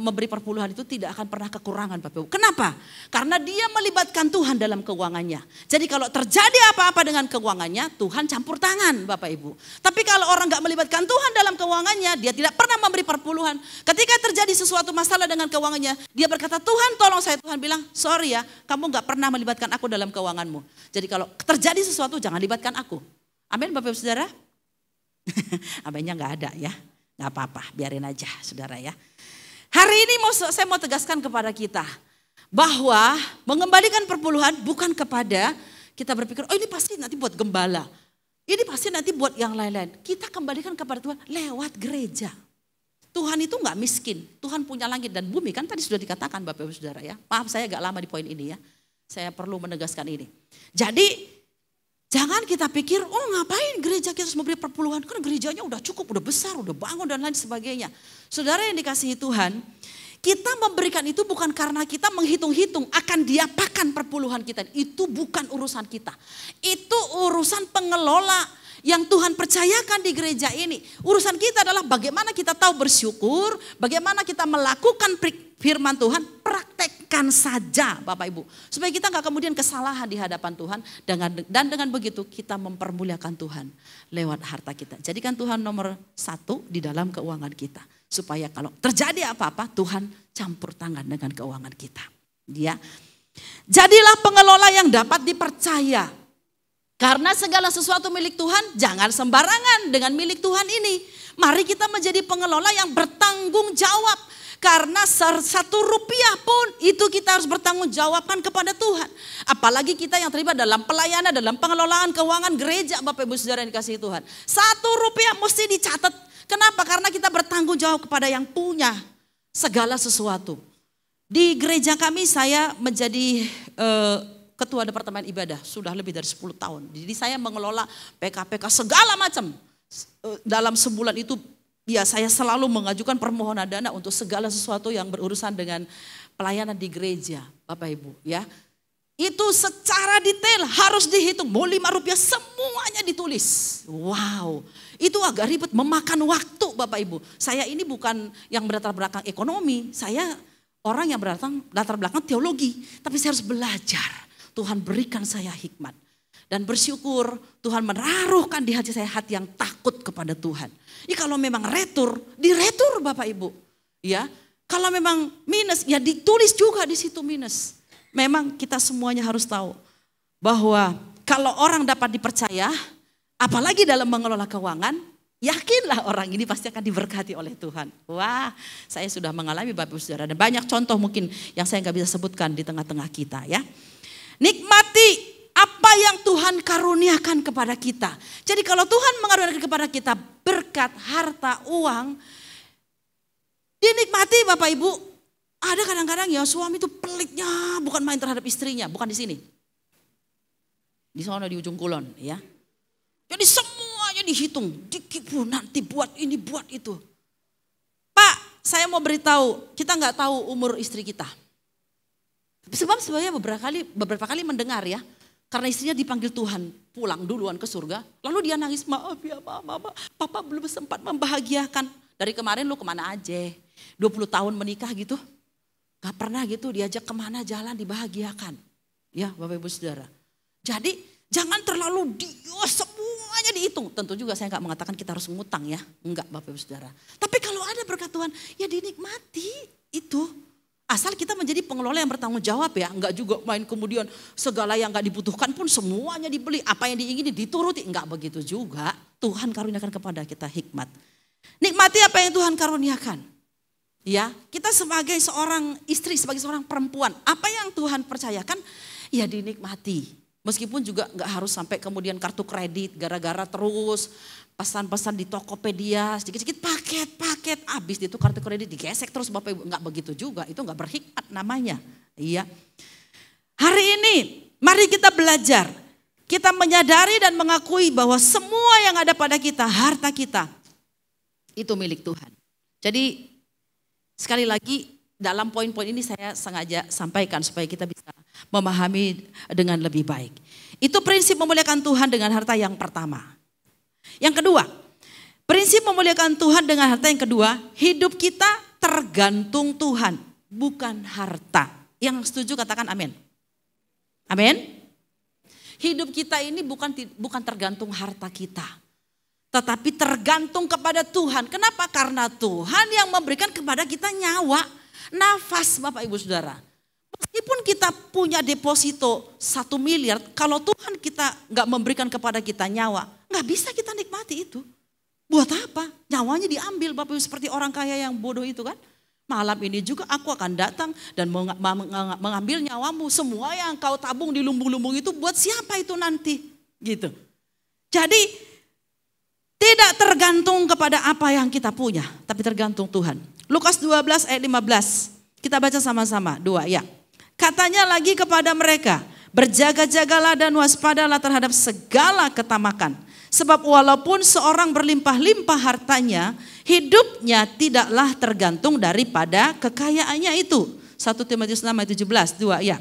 memberi perpuluhan itu tidak akan pernah kekurangan Bapak Ibu. Kenapa? Karena dia melibatkan Tuhan dalam keuangannya. Jadi kalau terjadi apa-apa dengan keuangannya, Tuhan campur tangan Bapak Ibu. Tapi kalau orang gak melibatkan Tuhan dalam keuangannya, dia tidak pernah memberi perpuluhan. Ketika terjadi sesuatu masalah dengan keuangannya, dia berkata, Tuhan tolong saya. Tuhan bilang, sorry ya, kamu gak pernah melibatkan aku dalam keuanganmu. Jadi kalau terjadi sesuatu, jangan libatkan aku. Amin Bapak Ibu Saudara? Aminnya gak ada ya. Gak apa-apa, biarin aja saudara ya. Hari ini saya mau tegaskan kepada kita bahwa mengembalikan perpuluhan bukan kepada kita berpikir, oh ini pasti nanti buat gembala. Ini pasti nanti buat yang lain-lain. Kita kembalikan kepada Tuhan lewat gereja. Tuhan itu gak miskin, Tuhan punya langit dan bumi. Kan tadi sudah dikatakan Bapak Ibu Saudara ya. Maaf saya agak lama di poin ini ya. Saya perlu menegaskan ini. Jadi jangan kita pikir, oh ngapain gereja kita harus memberi perpuluhan. Kan gerejanya udah cukup, udah besar, udah bangun dan lain sebagainya. Saudara yang dikasihi Tuhan, kita memberikan itu bukan karena kita menghitung-hitung akan diapakan perpuluhan kita. Itu bukan urusan kita. Itu urusan pengelola yang Tuhan percayakan di gereja ini. Urusan kita adalah bagaimana kita tahu bersyukur, bagaimana kita melakukan firman Tuhan, praktekkan saja Bapak Ibu. Supaya kita gak kemudian kesalahan di hadapan Tuhan. Dan dengan begitu kita mempermuliakan Tuhan lewat harta kita. Jadikan Tuhan nomor 1 di dalam keuangan kita. Supaya kalau terjadi apa-apa Tuhan campur tangan dengan keuangan kita. Ya. Jadilah pengelola yang dapat dipercaya. Karena segala sesuatu milik Tuhan, jangan sembarangan dengan milik Tuhan ini. Mari kita menjadi pengelola yang bertanggung jawab. Karena 1 rupiah pun itu kita harus bertanggung jawabkan kepada Tuhan. Apalagi kita yang terlibat dalam pelayanan, dalam pengelolaan keuangan gereja, Bapak Ibu Saudara yang dikasihi Tuhan. 1 rupiah mesti dicatat. Kenapa? Karena kita bertanggung jawab kepada yang punya segala sesuatu. Di gereja kami saya menjadi ketua departemen ibadah sudah lebih dari 10 tahun. Jadi saya mengelola PK-PK segala macam. Dalam sebulan itu ya saya selalu mengajukan permohonan dana untuk segala sesuatu yang berurusan dengan pelayanan di gereja, Bapak Ibu ya. Itu secara detail harus dihitung, mau 5 rupiah semuanya ditulis. Wow, itu agak ribet, memakan waktu Bapak Ibu. Saya ini bukan yang berlatar belakang ekonomi, saya orang yang berlatar belakang teologi. Tapi saya harus belajar. Tuhan berikan saya hikmat. Dan bersyukur Tuhan menaruhkan di hati saya hati yang takut kepada Tuhan. Ya kalau memang diretur Bapak Ibu. Ya, kalau memang minus, ya ditulis juga di situ minus. Memang kita semuanya harus tahu bahwa kalau orang dapat dipercaya, apalagi dalam mengelola keuangan, yakinlah orang ini pasti akan diberkati oleh Tuhan. Wah, saya sudah mengalami Bapak Ibu Saudara. Dan banyak contoh mungkin yang saya nggak bisa sebutkan di tengah-tengah kita ya. Nikmati apa yang Tuhan karuniakan kepada kita. Jadi kalau Tuhan mengaruniakan kepada kita berkat, harta, uang, dinikmati Bapak Ibu. Ada kadang-kadang ya suami itu peliknya bukan main terhadap istrinya, bukan di sini. Di sana di ujung kulon ya. Jadi semuanya dihitung, nanti buat ini, buat itu. Pak, saya mau beritahu, kita nggak tahu umur istri kita. Sebab sebenarnya beberapa kali mendengar ya, karena istrinya dipanggil Tuhan pulang duluan ke surga, lalu dia nangis, maaf ya mama, papa belum sempat membahagiakan. Dari kemarin lu kemana aja, 20 tahun menikah gitu, gak pernah gitu diajak kemana jalan dibahagiakan. Ya Bapak Ibu Saudara. Jadi jangan terlalu semuanya dihitung. Tentu juga saya gak mengatakan kita harus ngutang ya, enggak Bapak Ibu Saudara. Tapi kalau ada berkat Tuhan, ya dinikmati itu. Asal kita menjadi pengelola yang bertanggung jawab ya. Enggak juga main kemudian segala yang enggak dibutuhkan pun semuanya dibeli. Apa yang diingini dituruti. Enggak begitu juga. Tuhan karuniakan kepada kita hikmat. Nikmati apa yang Tuhan karuniakan. Ya, kita sebagai seorang istri, sebagai seorang perempuan. Apa yang Tuhan percayakan ya dinikmati. Meskipun juga enggak harus sampai kemudian kartu kredit gara-gara terus pesan-pesan di Tokopedia, sedikit-sedikit paket, habis itu kartu kredit digesek terus Bapak Ibu. Enggak begitu juga, itu enggak berhikmat namanya. Iya. Hari ini mari kita belajar, kita menyadari dan mengakui bahwa semua yang ada pada kita, harta kita, itu milik Tuhan. Jadi sekali lagi dalam poin-poin ini saya sengaja sampaikan supaya kita bisa memahami dengan lebih baik. Itu prinsip memuliakan Tuhan dengan harta yang pertama. Yang kedua, prinsip memuliakan Tuhan dengan harta yang kedua, hidup kita tergantung Tuhan, bukan harta. Yang setuju katakan amin. Amin. Hidup kita ini bukan tergantung harta kita, tetapi tergantung kepada Tuhan. Kenapa? Karena Tuhan yang memberikan kepada kita nyawa, nafas Bapak Ibu Saudara. Meskipun kita punya deposito 1 miliar, kalau Tuhan kita nggak memberikan kepada kita nyawa, nggak bisa kita nikmati itu. Buat apa? Nyawanya diambil Bapak Ibu, seperti orang kaya yang bodoh itu kan. Malam ini juga aku akan datang dan mengambil nyawamu. Semua yang kau tabung di lumbung-lumbung itu buat siapa itu nanti? Gitu. Jadi tidak tergantung kepada apa yang kita punya, tapi tergantung Tuhan. Lukas 12 ayat 15. Kita baca sama-sama, 2 ya. Katanya lagi kepada mereka, berjaga-jagalah dan waspadalah terhadap segala ketamakan. Sebab walaupun seorang berlimpah-limpah hartanya, hidupnya tidaklah tergantung daripada kekayaannya itu. 1 Timotius 6 ayat 17, 2 ya.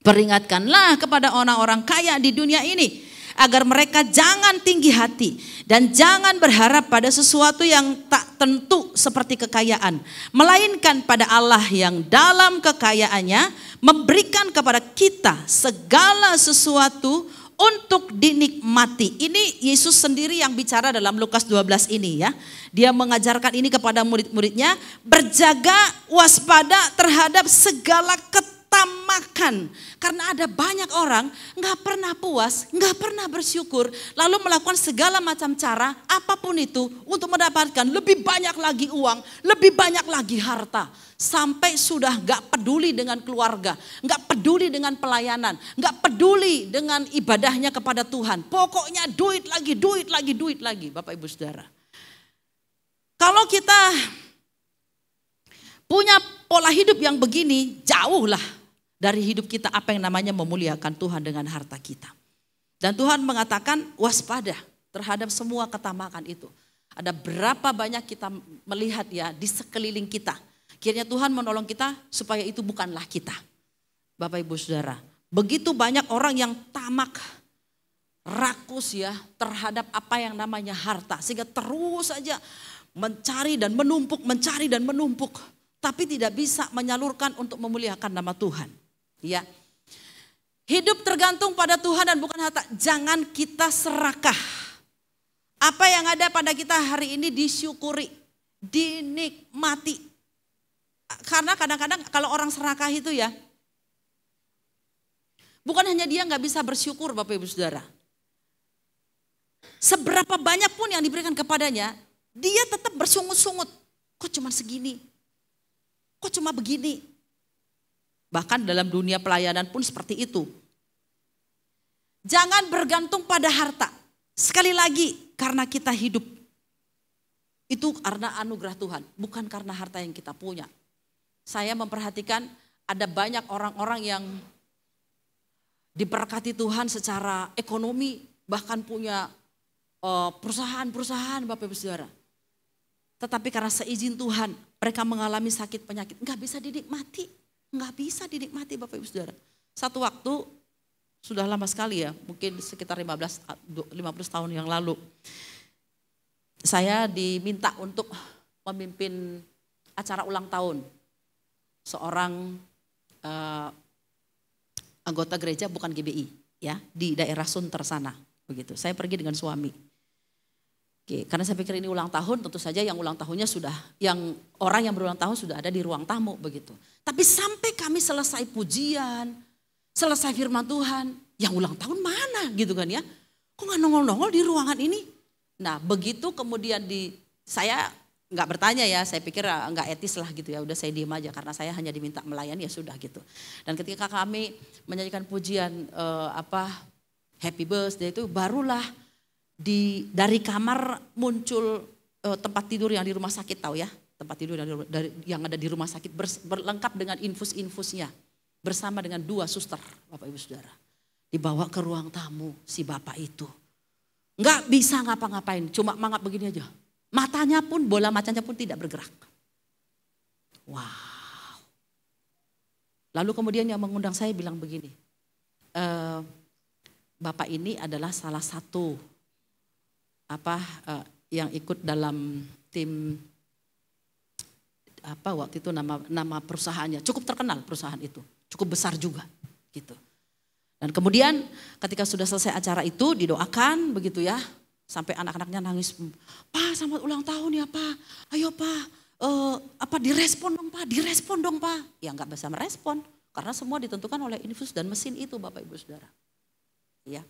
Peringatkanlah kepada orang-orang kaya di dunia ini, agar mereka jangan tinggi hati dan jangan berharap pada sesuatu yang tak tentu seperti kekayaan, melainkan pada Allah yang dalam kekayaannya memberikan kepada kita segala sesuatu untuk dinikmati. Ini Yesus sendiri yang bicara dalam Lukas 12 ini ya. Dia mengajarkan ini kepada murid-muridnya, berjaga waspada terhadap segala ketamakan tamakan. Karena ada banyak orang gak pernah puas, gak pernah bersyukur. Lalu melakukan segala macam cara, apapun itu, untuk mendapatkan lebih banyak lagi uang, lebih banyak lagi harta. Sampai sudah gak peduli dengan keluarga, gak peduli dengan pelayanan, gak peduli dengan ibadahnya kepada Tuhan. Pokoknya duit lagi, duit lagi, duit lagi, Bapak Ibu Saudara. Kalau kita punya pola hidup yang begini, jauhlah dari hidup kita apa yang namanya memuliakan Tuhan dengan harta kita. Dan Tuhan mengatakan waspada terhadap semua ketamakan itu. Ada berapa banyak kita melihat ya di sekeliling kita. Kiranya Tuhan menolong kita supaya itu bukanlah kita. Bapak Ibu Saudara, begitu banyak orang yang tamak, rakus ya terhadap apa yang namanya harta. Sehingga terus saja mencari dan menumpuk, mencari dan menumpuk. Tapi tidak bisa menyalurkan untuk memuliakan nama Tuhan. Ya, hidup tergantung pada Tuhan dan bukan harta. Jangan kita serakah. Apa yang ada pada kita hari ini disyukuri, dinikmati. Karena kadang-kadang kalau orang serakah itu ya, bukan hanya dia nggak bisa bersyukur Bapak Ibu Saudara. Seberapa banyak pun yang diberikan kepadanya, dia tetap bersungut-sungut. Kok cuma segini? Kok cuma begini? Bahkan dalam dunia pelayanan pun seperti itu. Jangan bergantung pada harta. Sekali lagi, karena kita hidup. Itu karena anugerah Tuhan, bukan karena harta yang kita punya. Saya memperhatikan ada banyak orang-orang yang diberkati Tuhan secara ekonomi, bahkan punya perusahaan-perusahaan Bapak Ibu Saudara. Tetapi karena seizin Tuhan, mereka mengalami sakit penyakit. Enggak bisa dinikmati. Enggak bisa dinikmati Bapak Ibu Saudara. Satu waktu, sudah lama sekali ya, mungkin sekitar 15 tahun yang lalu. Saya diminta untuk memimpin acara ulang tahun. Seorang anggota gereja bukan GBI ya, di daerah Sunter sana. Begitu. Saya pergi dengan suami. Oke, karena saya pikir ini ulang tahun, tentu saja yang ulang tahunnya sudah, yang orang yang berulang tahun sudah ada di ruang tamu begitu. Tapi sampai kami selesai pujian, selesai firman Tuhan, yang ulang tahun mana gitu kan ya? Kok nggak nongol-nongol di ruangan ini? Nah begitu kemudian saya nggak bertanya ya, saya pikir nggak etis lah gitu ya, udah saya diem aja karena saya hanya diminta melayani ya sudah gitu. Dan ketika kami menyanyikan pujian Happy Birthday itu barulah dari kamar muncul tempat tidur yang di rumah sakit, tahu ya, tempat tidur yang ada di rumah sakit berlengkap dengan infus-infusnya bersama dengan 2 suster Bapak Ibu Saudara. Dibawa ke ruang tamu si bapak itu. Enggak bisa ngapa-ngapain, cuma mangap begini aja. Matanya pun, bola matanya pun tidak bergerak. Wow. Lalu kemudian yang mengundang saya bilang begini, bapak ini adalah salah satu yang ikut dalam tim waktu itu nama perusahaannya, cukup terkenal perusahaan itu, cukup besar juga gitu. Dan kemudian ketika sudah selesai acara itu didoakan begitu ya, sampai anak-anaknya nangis, Pak selamat ulang tahun ya Pak, ayo Pak, direspon dong Pak. Ya nggak bisa merespon karena semua ditentukan oleh infus dan mesin itu Bapak Ibu Saudara. Ya.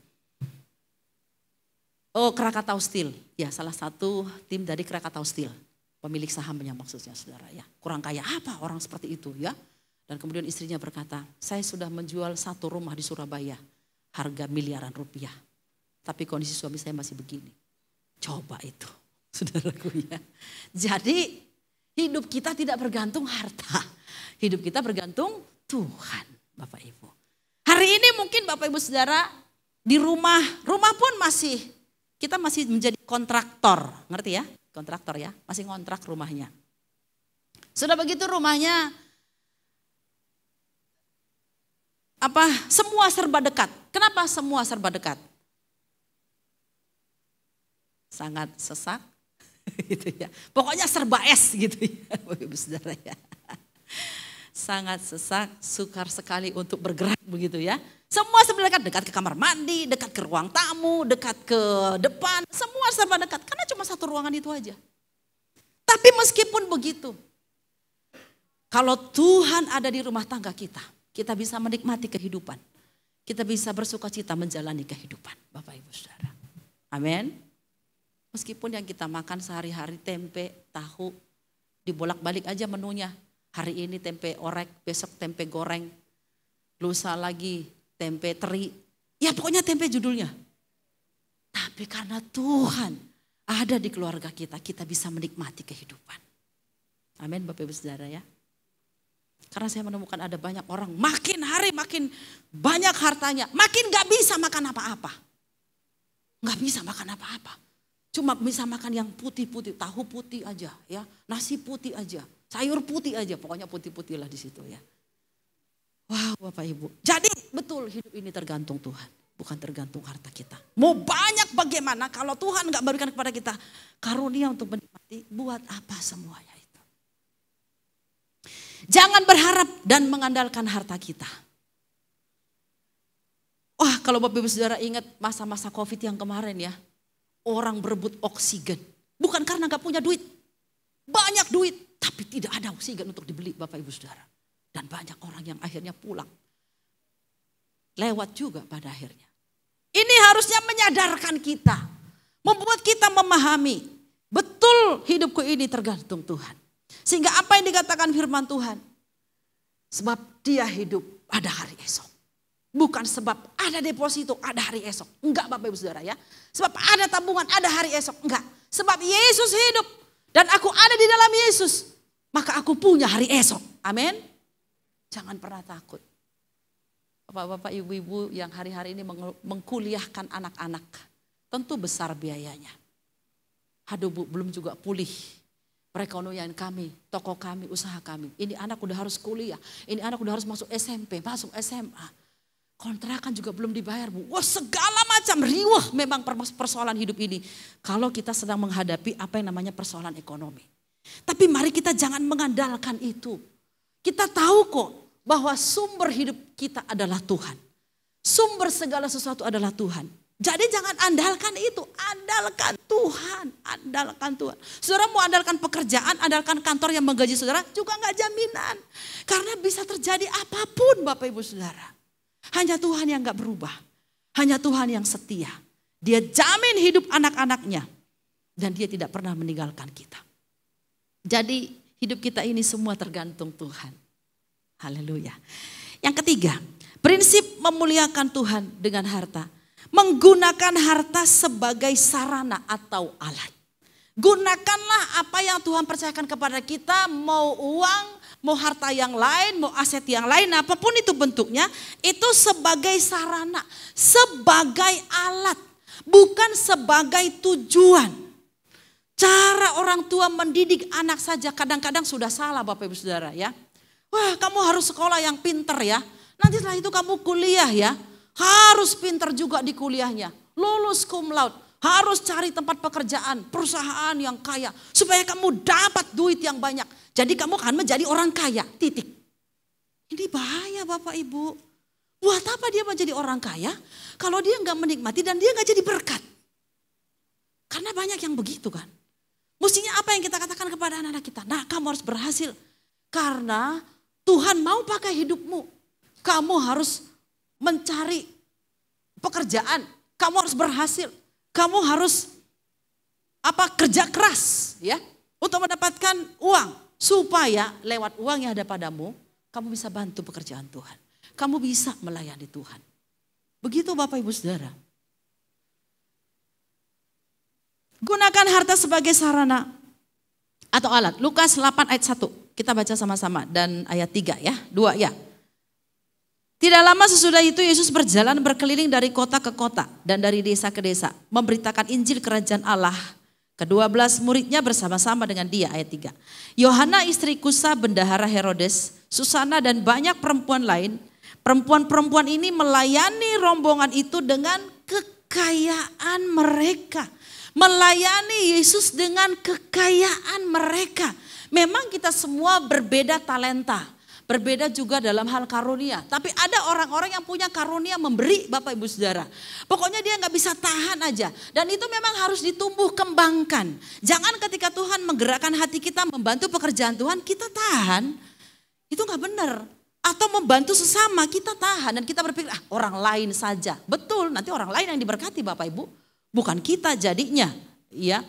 Oh, Krakatau Steel, ya salah satu tim dari Krakatau Steel, pemilik sahamnya maksudnya saudara ya. Kurang kaya apa orang seperti itu ya. Dan kemudian istrinya berkata, saya sudah menjual 1 rumah di Surabaya, harga miliaran rupiah. Tapi kondisi suami saya masih begini. Coba itu, saudaraku ya. Jadi hidup kita tidak bergantung harta, hidup kita bergantung Tuhan Bapak Ibu. Hari ini mungkin Bapak Ibu Saudara di rumah pun kita masih menjadi kontraktor, ngerti ya? Kontraktor ya, masih ngontrak rumahnya. Sudah begitu rumahnya semua serba dekat. Kenapa semua serba dekat? Sangat sesak gitu ya. Pokoknya serba es gitu ya, Bapak Ibu Saudara ya. Sangat sesak, sukar sekali untuk bergerak begitu ya. Semua serba dekat ke kamar mandi, dekat ke ruang tamu, dekat ke depan, semua serba dekat. Karena cuma 1 ruangan itu aja. Tapi meskipun begitu, kalau Tuhan ada di rumah tangga kita, kita bisa menikmati kehidupan. Kita bisa bersuka cita menjalani kehidupan, Bapak Ibu Saudara. Amin. Meskipun yang kita makan sehari-hari tempe, tahu, dibolak-balik aja menunya. Hari ini tempe orek, besok tempe goreng, lusa lagi tempe teri. Ya pokoknya tempe judulnya. Tapi karena Tuhan ada di keluarga kita, kita bisa menikmati kehidupan. Amin Bapak Ibu Saudara ya. Karena saya menemukan ada banyak orang makin hari makin banyak hartanya, makin gak bisa makan apa-apa. Gak bisa makan apa-apa. Cuma bisa makan yang putih-putih, tahu putih aja ya, nasi putih aja, sayur putih aja, pokoknya putih-putih lah di situ ya. Wow Bapak Ibu, jadi betul hidup ini tergantung Tuhan, bukan tergantung harta kita. Mau banyak bagaimana kalau Tuhan gak berikan kepada kita karunia untuk menikmati, buat apa semuanya itu. Jangan berharap dan mengandalkan harta kita. Wah kalau Bapak Ibu Saudara ingat masa-masa Covid yang kemarin ya. Orang berebut oksigen. Bukan karena gak punya duit. Banyak duit. Tapi tidak ada oksigen untuk dibeli Bapak Ibu Saudara. Dan banyak orang yang akhirnya pulang. Lewat juga pada akhirnya. Ini harusnya menyadarkan kita. Membuat kita memahami. Betul hidupku ini tergantung Tuhan. Sehingga apa yang dikatakan firman Tuhan. Sebab dia hidup ada hari esok. Bukan sebab ada deposito ada hari esok. Enggak Bapak Ibu Saudara ya. Sebab ada tabungan ada hari esok. Enggak. Sebab Yesus hidup. Dan aku ada di dalam Yesus. Maka aku punya hari esok. Amin. Jangan pernah takut. Bapak-bapak ibu-ibu yang hari-hari ini mengkuliahkan anak-anak. Tentu besar biayanya. Aduh Bu, belum juga pulih. Perekonomian kami, toko kami, usaha kami. Ini anak udah harus kuliah. Ini anak udah harus masuk SMP, masuk SMA. Kontrakan juga belum dibayar Bu. Wah segala macam riuh memang persoalan hidup ini. Kalau kita sedang menghadapi apa yang namanya persoalan ekonomi. Tapi mari kita jangan mengandalkan itu. Kita tahu kok bahwa sumber hidup kita adalah Tuhan. Sumber segala sesuatu adalah Tuhan. Jadi jangan andalkan itu, andalkan Tuhan, andalkan Tuhan. Saudara mau andalkan pekerjaan, andalkan kantor yang menggaji saudara juga gak jaminan. Karena bisa terjadi apapun Bapak Ibu Saudara. Hanya Tuhan yang gak berubah, hanya Tuhan yang setia. Dia jamin hidup anak-anaknya dan dia tidak pernah meninggalkan kita. Jadi hidup kita ini semua tergantung Tuhan. Haleluya. Yang ketiga, prinsip memuliakan Tuhan dengan harta. Menggunakan harta sebagai sarana atau alat. Gunakanlah apa yang Tuhan percayakan kepada kita, mau uang, mau harta yang lain, mau aset yang lain, apapun itu bentuknya, itu sebagai sarana, sebagai alat, bukan sebagai tujuan. Cara orang tua mendidik anak saja kadang-kadang sudah salah Bapak Ibu Saudara ya. Wah kamu harus sekolah yang pinter ya, nanti setelah itu kamu kuliah ya. Harus pintar juga di kuliahnya. Lulus cum laude. Harus cari tempat pekerjaan, perusahaan yang kaya. Supaya kamu dapat duit yang banyak. Jadi kamu akan menjadi orang kaya. Titik. Ini bahaya Bapak Ibu. Buat apa dia menjadi orang kaya? Kalau dia nggak menikmati dan dia nggak jadi berkat. Karena banyak yang begitu kan. Mestinya apa yang kita katakan kepada anak-anak kita? Nah kamu harus berhasil. Karena Tuhan mau pakai hidupmu. Kamu harus mencari pekerjaan, kamu harus berhasil, kamu harus kerja keras ya untuk mendapatkan uang supaya lewat uang yang ada padamu kamu bisa bantu pekerjaan Tuhan, kamu bisa melayani Tuhan. Begitu Bapak Ibu Saudara. Gunakan harta sebagai sarana atau alat. Lukas 8 ayat 1 kita baca sama-sama dan ayat 3 ya, 2 ya. Tidak lama sesudah itu Yesus berjalan berkeliling dari kota ke kota dan dari desa ke desa. Memberitakan Injil kerajaan Allah. Ke-12 muridnya bersama-sama dengan dia ayat 3. Yohana istri Kusa bendahara Herodes, Susana dan banyak perempuan lain. Perempuan-perempuan ini melayani rombongan itu dengan kekayaan mereka. Melayani Yesus dengan kekayaan mereka. Memang kita semua berbeda talenta. Berbeda juga dalam hal karunia. Tapi ada orang-orang yang punya karunia memberi Bapak Ibu Saudara. Pokoknya dia gak bisa tahan aja. Dan itu memang harus ditumbuh kembangkan. Jangan ketika Tuhan menggerakkan hati kita membantu pekerjaan Tuhan kita tahan. Itu gak benar. atau membantu sesama, kita tahan dan kita berpikir orang lain saja. Betul, nanti orang lain yang diberkati Bapak Ibu, bukan kita jadinya. Ya,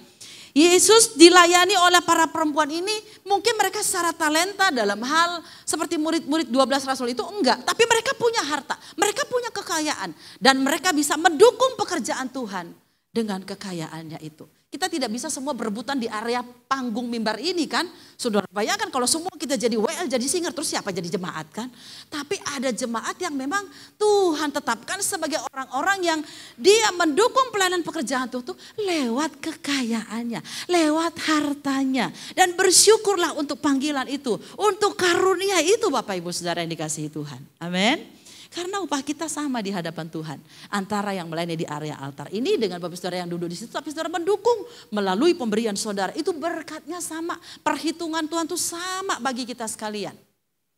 Yesus dilayani oleh para perempuan ini, mungkin mereka secara talenta dalam hal seperti murid-murid 12 rasul itu enggak. Tapi mereka punya harta, mereka punya kekayaan. Dan mereka bisa mendukung pekerjaan Tuhan dengan kekayaannya itu. Kita tidak bisa semua berebutan di area panggung mimbar ini kan. Saudara bayangkan kalau semua kita jadi WL, jadi singer, terus siapa jadi jemaat kan. Tapi ada jemaat yang memang Tuhan tetapkan sebagai orang-orang yang dia mendukung pelayanan pekerjaan Tuhan tuh lewat kekayaannya, lewat hartanya. Dan bersyukurlah untuk panggilan itu, untuk karunia itu Bapak Ibu Saudara yang dikasihi Tuhan. Amin. Karena upah kita sama di hadapan Tuhan. Antara yang melayani di area altar ini dengan Bapak Saudara yang duduk di situ. Tapi Saudara mendukung melalui pemberian Saudara. Itu berkatnya sama. Perhitungan Tuhan itu sama bagi kita sekalian.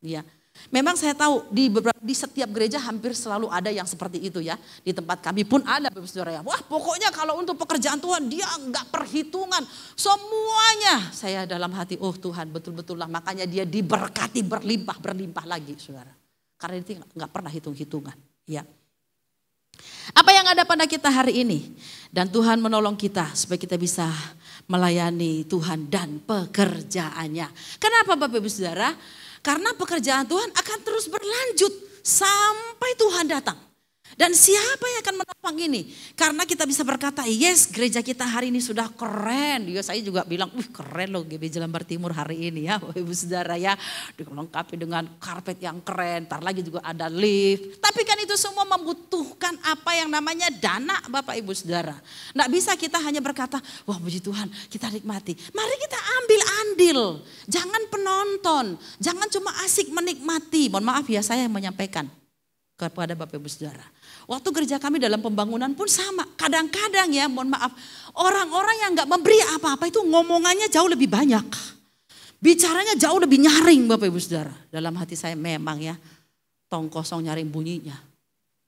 Ya. Memang saya tahu di setiap gereja hampir selalu ada yang seperti itu ya. Di tempat kami pun ada Bapak Saudara ya. Wah pokoknya kalau untuk pekerjaan Tuhan dia enggak perhitungan. Semuanya saya dalam hati, oh Tuhan betul-betul lah. Makanya dia diberkati berlimpah lagi Saudara. Karena itu nggak pernah hitung-hitungan. Ya. Apa yang ada pada kita hari ini. Dan Tuhan menolong kita supaya kita bisa melayani Tuhan dan pekerjaannya. Kenapa Bapak Ibu Saudara? Karena pekerjaan Tuhan akan terus berlanjut sampai Tuhan datang. Dan siapa yang akan menopang ini? Karena kita bisa berkata, yes gereja kita hari ini sudah keren. Ya, saya juga bilang, keren loh GB Jelambar Timur hari ini ya Bapak Ibu Saudara ya. Dilengkapi dengan karpet yang keren, ntar lagi juga ada lift. Tapi kan itu semua membutuhkan apa yang namanya dana Bapak Ibu Saudara. Nggak bisa kita hanya berkata, wah puji Tuhan kita nikmati. Mari kita ambil andil, jangan penonton, jangan cuma asik menikmati. Mohon maaf ya saya yang menyampaikan kepada Bapak Ibu Saudara. Waktu gereja kami dalam pembangunan pun sama. Kadang-kadang ya mohon maaf. Orang-orang yang gak memberi apa-apa itu ngomongannya jauh lebih banyak. Bicaranya jauh lebih nyaring Bapak Ibu Saudara. Dalam hati saya memang ya. Tong kosong nyaring bunyinya.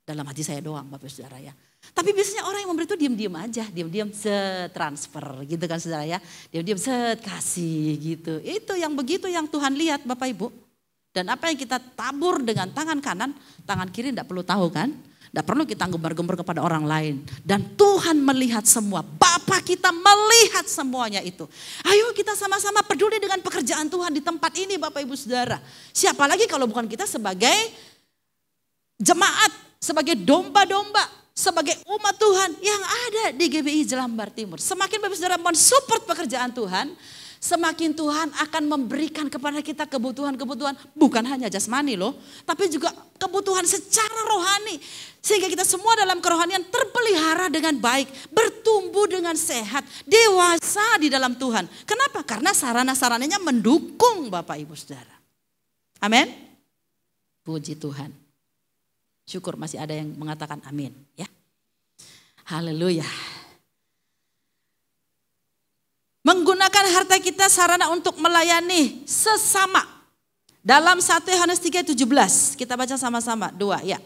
Dalam hati saya doang Bapak Ibu Saudara ya. Tapi biasanya orang yang memberi itu diam-diam aja. Diam-diam transfer gitu kan Saudara ya. Diam-diam kasih gitu. Itu yang begitu yang Tuhan lihat Bapak Ibu. Dan apa yang kita tabur dengan tangan kanan, tangan kiri tidak perlu tahu kan. Tidak perlu kita gembar-gembar kepada orang lain. Dan Tuhan melihat semua. Bapa kita melihat semuanya itu. Ayo kita sama-sama peduli dengan pekerjaan Tuhan di tempat ini Bapak Ibu Saudara. Siapa lagi kalau bukan kita sebagai jemaat, sebagai domba-domba, sebagai umat Tuhan yang ada di GBI Jelambar Timur. Semakin Bapak Ibu Saudara mensupport pekerjaan Tuhan, semakin Tuhan akan memberikan kepada kita kebutuhan-kebutuhan bukan hanya jasmani loh, tapi juga kebutuhan secara rohani. Sehingga kita semua dalam kerohanian terpelihara dengan baik, bertumbuh dengan sehat, dewasa di dalam Tuhan. Kenapa? Karena sarana-sarananya mendukung Bapak Ibu Saudara. Amin. Puji Tuhan. Syukur masih ada yang mengatakan amin ya. Haleluya. Menggunakan harta kita sarana untuk melayani sesama. Dalam 1 Yohanes 3:17 kita baca sama-sama 2 ya.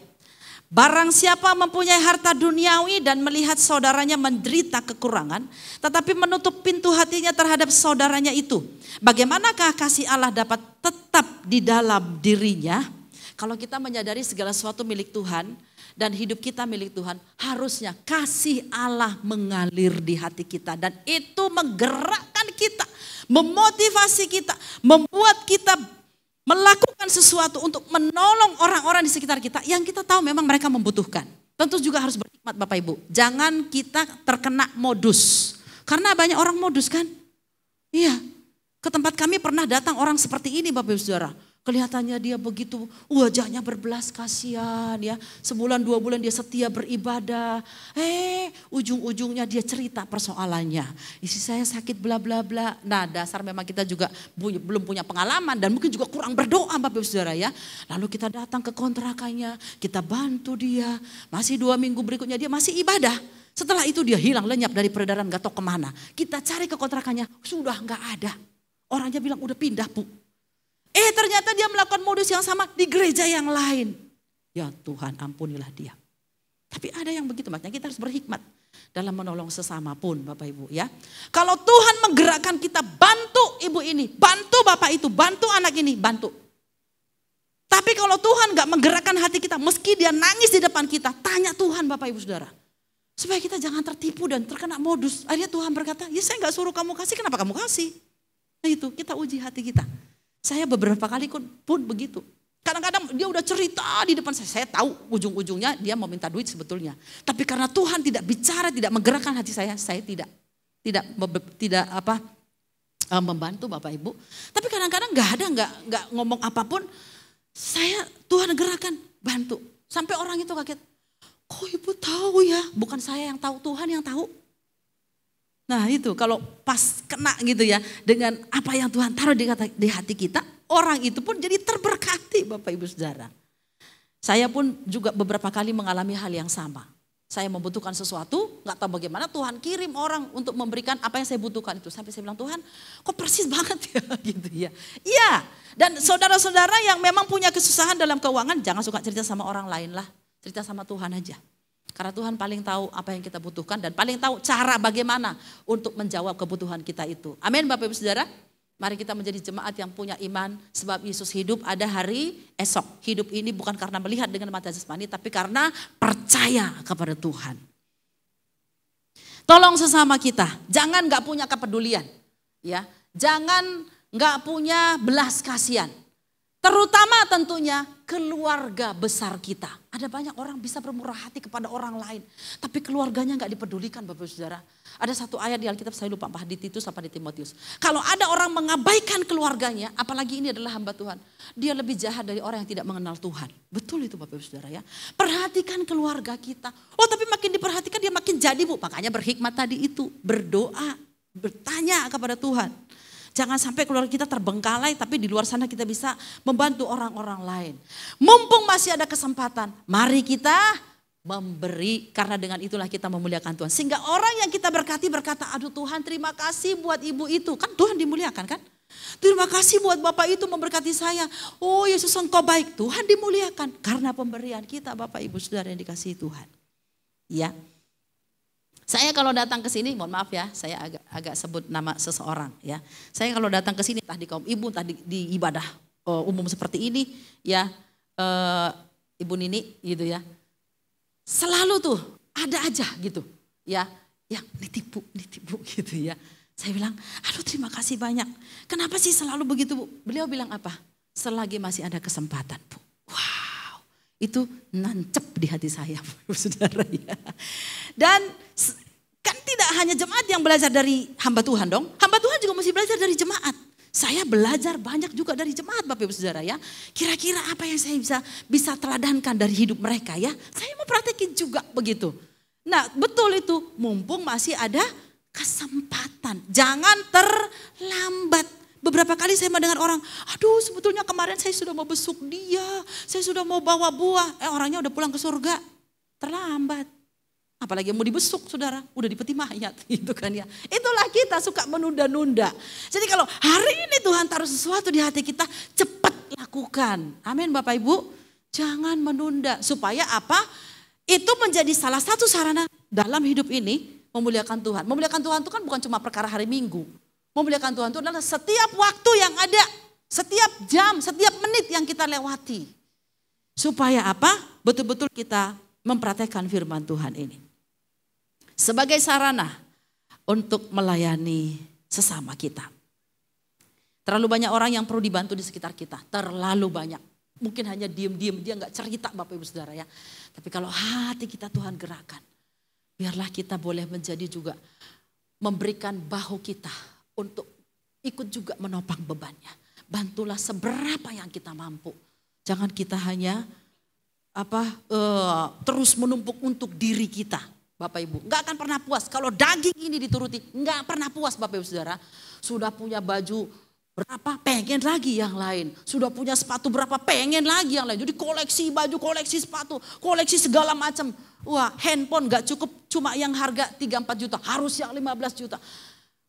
Barang siapa mempunyai harta duniawi dan melihat saudaranya menderita kekurangan, tetapi menutup pintu hatinya terhadap saudaranya itu, bagaimanakah kasih Allah dapat tetap di dalam dirinya? Kalau kita menyadari segala sesuatu milik Tuhan dan hidup kita milik Tuhan, harusnya kasih Allah mengalir di hati kita. Dan itu menggerakkan kita, memotivasi kita, membuat kita melakukan sesuatu untuk menolong orang-orang di sekitar kita yang kita tahu memang mereka membutuhkan. Tentu juga harus berhikmat Bapak Ibu. Jangan kita terkena modus. Karena banyak orang modus kan. Iya, ke tempat kami pernah datang orang seperti ini Bapak Ibu Saudara. Kelihatannya dia begitu wajahnya berbelas kasihan ya. Sebulan 2 bulan dia setia beribadah. Ujung-ujungnya dia cerita persoalannya. Istri saya sakit bla bla bla. Nah dasar memang kita juga belum punya pengalaman. Dan mungkin juga kurang berdoa Bapak Ibu Saudara ya. Lalu kita datang ke kontrakannya. Kita bantu dia. Masih 2 minggu berikutnya dia masih ibadah. Setelah itu dia hilang lenyap dari peredaran gak tahu kemana. Kita cari ke kontrakannya. Sudah gak ada. Orangnya bilang udah pindah Bu. Ternyata dia melakukan modus yang sama di gereja yang lain. Ya Tuhan ampunilah dia. Tapi ada yang begitu, makanya kita harus berhikmat dalam menolong sesama pun Bapak Ibu ya. Kalau Tuhan menggerakkan kita bantu ibu ini, bantu bapak itu, bantu anak ini, bantu. Tapi Tapi kalau Tuhan gak menggerakkan hati kita, meski dia nangis di depan kita, tanya Tuhan Bapak Ibu Saudara. Supaya kita jangan tertipu dan terkena modus. Akhirnya Tuhan berkata, ya saya gak suruh kamu kasih, kenapa kamu kasih? Nah itu, kita uji hati kita. Saya beberapa kali pun begitu. Kadang-kadang dia udah cerita di depan saya tahu ujung-ujungnya dia mau minta duit sebetulnya. Tapi karena Tuhan tidak bicara, tidak menggerakkan hati saya tidak membantu Bapak Ibu. Tapi kadang-kadang nggak ngomong apapun, Tuhan gerakkan bantu. Sampai orang itu kaget, kok Ibu tahu ya? Bukan saya yang tahu, Tuhan yang tahu. Nah itu kalau pas kena gitu ya dengan apa yang Tuhan taruh di hati kita, orang itu pun jadi terberkati Bapak Ibu Saudara. Saya pun juga beberapa kali mengalami hal yang sama. Saya membutuhkan sesuatu, gak tahu bagaimana Tuhan kirim orang untuk memberikan apa yang saya butuhkan itu. Sampai saya bilang, Tuhan kok persis banget ya gitu ya. Iya, dan saudara-saudara yang memang punya kesusahan dalam keuangan, jangan suka cerita sama orang lain lah. Cerita sama Tuhan aja. Karena Tuhan paling tahu apa yang kita butuhkan dan paling tahu cara bagaimana untuk menjawab kebutuhan kita itu. Amin Bapak Ibu Saudara. Mari kita menjadi jemaat yang punya iman sebab Yesus hidup ada hari esok. Hidup ini bukan karena melihat dengan mata jasmani tapi karena percaya kepada Tuhan. Tolong sesama kita, jangan gak punya kepedulian. Ya, jangan gak punya belas kasihan. Terutama tentunya keluarga besar kita. Ada banyak orang bisa bermurah hati kepada orang lain. Tapi keluarganya gak dipedulikan Bapak Saudara. Ada satu ayat di Alkitab saya lupa di Titus apa di Timotius. Kalau ada orang mengabaikan keluarganya, apalagi ini adalah hamba Tuhan. Dia lebih jahat dari orang yang tidak mengenal Tuhan. Betul itu Bapak Saudara ya. Perhatikan keluarga kita. Oh tapi makin diperhatikan dia makin jadi Bu. Makanya berhikmat tadi itu. Berdoa, bertanya kepada Tuhan. Jangan sampai keluarga kita terbengkalai tapi di luar sana kita bisa membantu orang-orang lain. Mumpung masih ada kesempatan, mari kita memberi karena dengan itulah kita memuliakan Tuhan. Sehingga orang yang kita berkati berkata, aduh Tuhan terima kasih buat ibu itu. Kan Tuhan dimuliakan kan? Terima kasih buat Bapak itu memberkati saya. Oh Yesus engkau baik. Tuhan dimuliakan karena pemberian kita Bapak Ibu Saudara yang dikasihi Tuhan. Ya. Saya kalau datang ke sini, mohon maaf ya, saya agak sebut nama seseorang ya. Saya kalau datang ke sini, entah di kaum ibu, entah di ibadah umum seperti ini, ya, Ibu Nini gitu ya. Selalu tuh ada aja gitu, ya, yang ditipu gitu ya. Saya bilang, aduh terima kasih banyak. Kenapa sih selalu begitu Bu? Beliau bilang apa? Selagi masih ada kesempatan Bu. Wow, itu nancep di hati saya saudara ya. Dan kan tidak hanya jemaat yang belajar dari hamba Tuhan dong. Hamba Tuhan juga mesti belajar dari jemaat. Saya belajar banyak juga dari jemaat Bapak Ibu Saudara ya. Kira-kira apa yang saya bisa teladankan dari hidup mereka ya. Saya mau praktekin juga begitu. Nah betul itu, mumpung masih ada kesempatan. Jangan terlambat. Beberapa kali saya mendengar orang, aduh sebetulnya kemarin saya sudah mau besuk dia. Saya sudah mau bawa buah. Orangnya udah pulang ke surga. Terlambat. Apalagi mau dibesuk saudara, udah di peti mayat gitu kan ya. Itulah kita suka menunda-nunda. Jadi kalau hari ini Tuhan taruh sesuatu di hati kita, cepat lakukan. Amin Bapak Ibu. Jangan menunda. Supaya apa? Itu menjadi salah satu sarana dalam hidup ini memuliakan Tuhan. Memuliakan Tuhan itu kan bukan cuma perkara hari Minggu. Memuliakan Tuhan itu adalah setiap waktu yang ada. Setiap jam, setiap menit yang kita lewati. Supaya apa? Betul-betul kita mempraktekkan firman Tuhan ini. Sebagai sarana untuk melayani sesama kita. Terlalu banyak orang yang perlu dibantu di sekitar kita. Terlalu banyak. Mungkin hanya diem-diem, dia gak cerita Bapak Ibu Saudara ya. Tapi kalau hati kita Tuhan gerakan. Biarlah kita boleh menjadi juga memberikan bahu kita untuk ikut juga menopang bebannya. Bantulah seberapa yang kita mampu. Jangan kita hanya terus menumpuk untuk diri kita. Bapak Ibu, gak akan pernah puas. Kalau daging ini dituruti, gak pernah puas Bapak Ibu Saudara. Sudah punya baju berapa, pengen lagi yang lain. Sudah punya sepatu berapa, pengen lagi yang lain. Jadi koleksi baju, koleksi sepatu, koleksi segala macam. Wah, handphone gak cukup cuma yang harga 3-4 juta, harus yang 15 juta.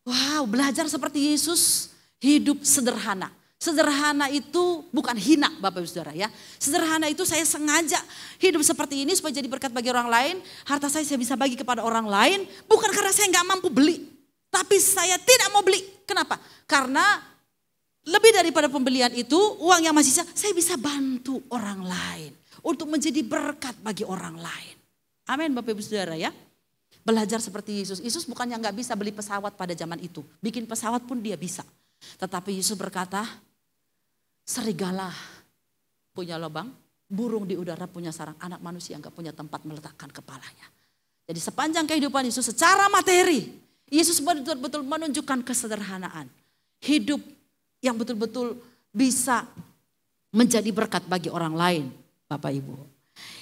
Wow, belajar seperti Yesus, hidup sederhana. Sederhana itu bukan hina Bapak Ibu Saudara ya. Sederhana itu saya sengaja hidup seperti ini supaya jadi berkat bagi orang lain. Harta saya bisa bagi kepada orang lain. Bukan karena saya gak mampu beli. Tapi saya tidak mau beli. Kenapa? Karena lebih daripada pembelian itu, uang yang masih sisa, saya bisa bantu orang lain. Untuk menjadi berkat bagi orang lain. Amin Bapak Ibu Saudara ya. Belajar seperti Yesus. Yesus bukannya nggak bisa beli pesawat pada zaman itu. Bikin pesawat pun dia bisa. Tetapi Yesus berkata, serigala punya lubang, burung di udara punya sarang, anak manusia nggak punya tempat meletakkan kepalanya. Jadi sepanjang kehidupan Yesus secara materi, Yesus betul-betul menunjukkan kesederhanaan. Hidup yang betul-betul bisa menjadi berkat bagi orang lain, Bapak Ibu.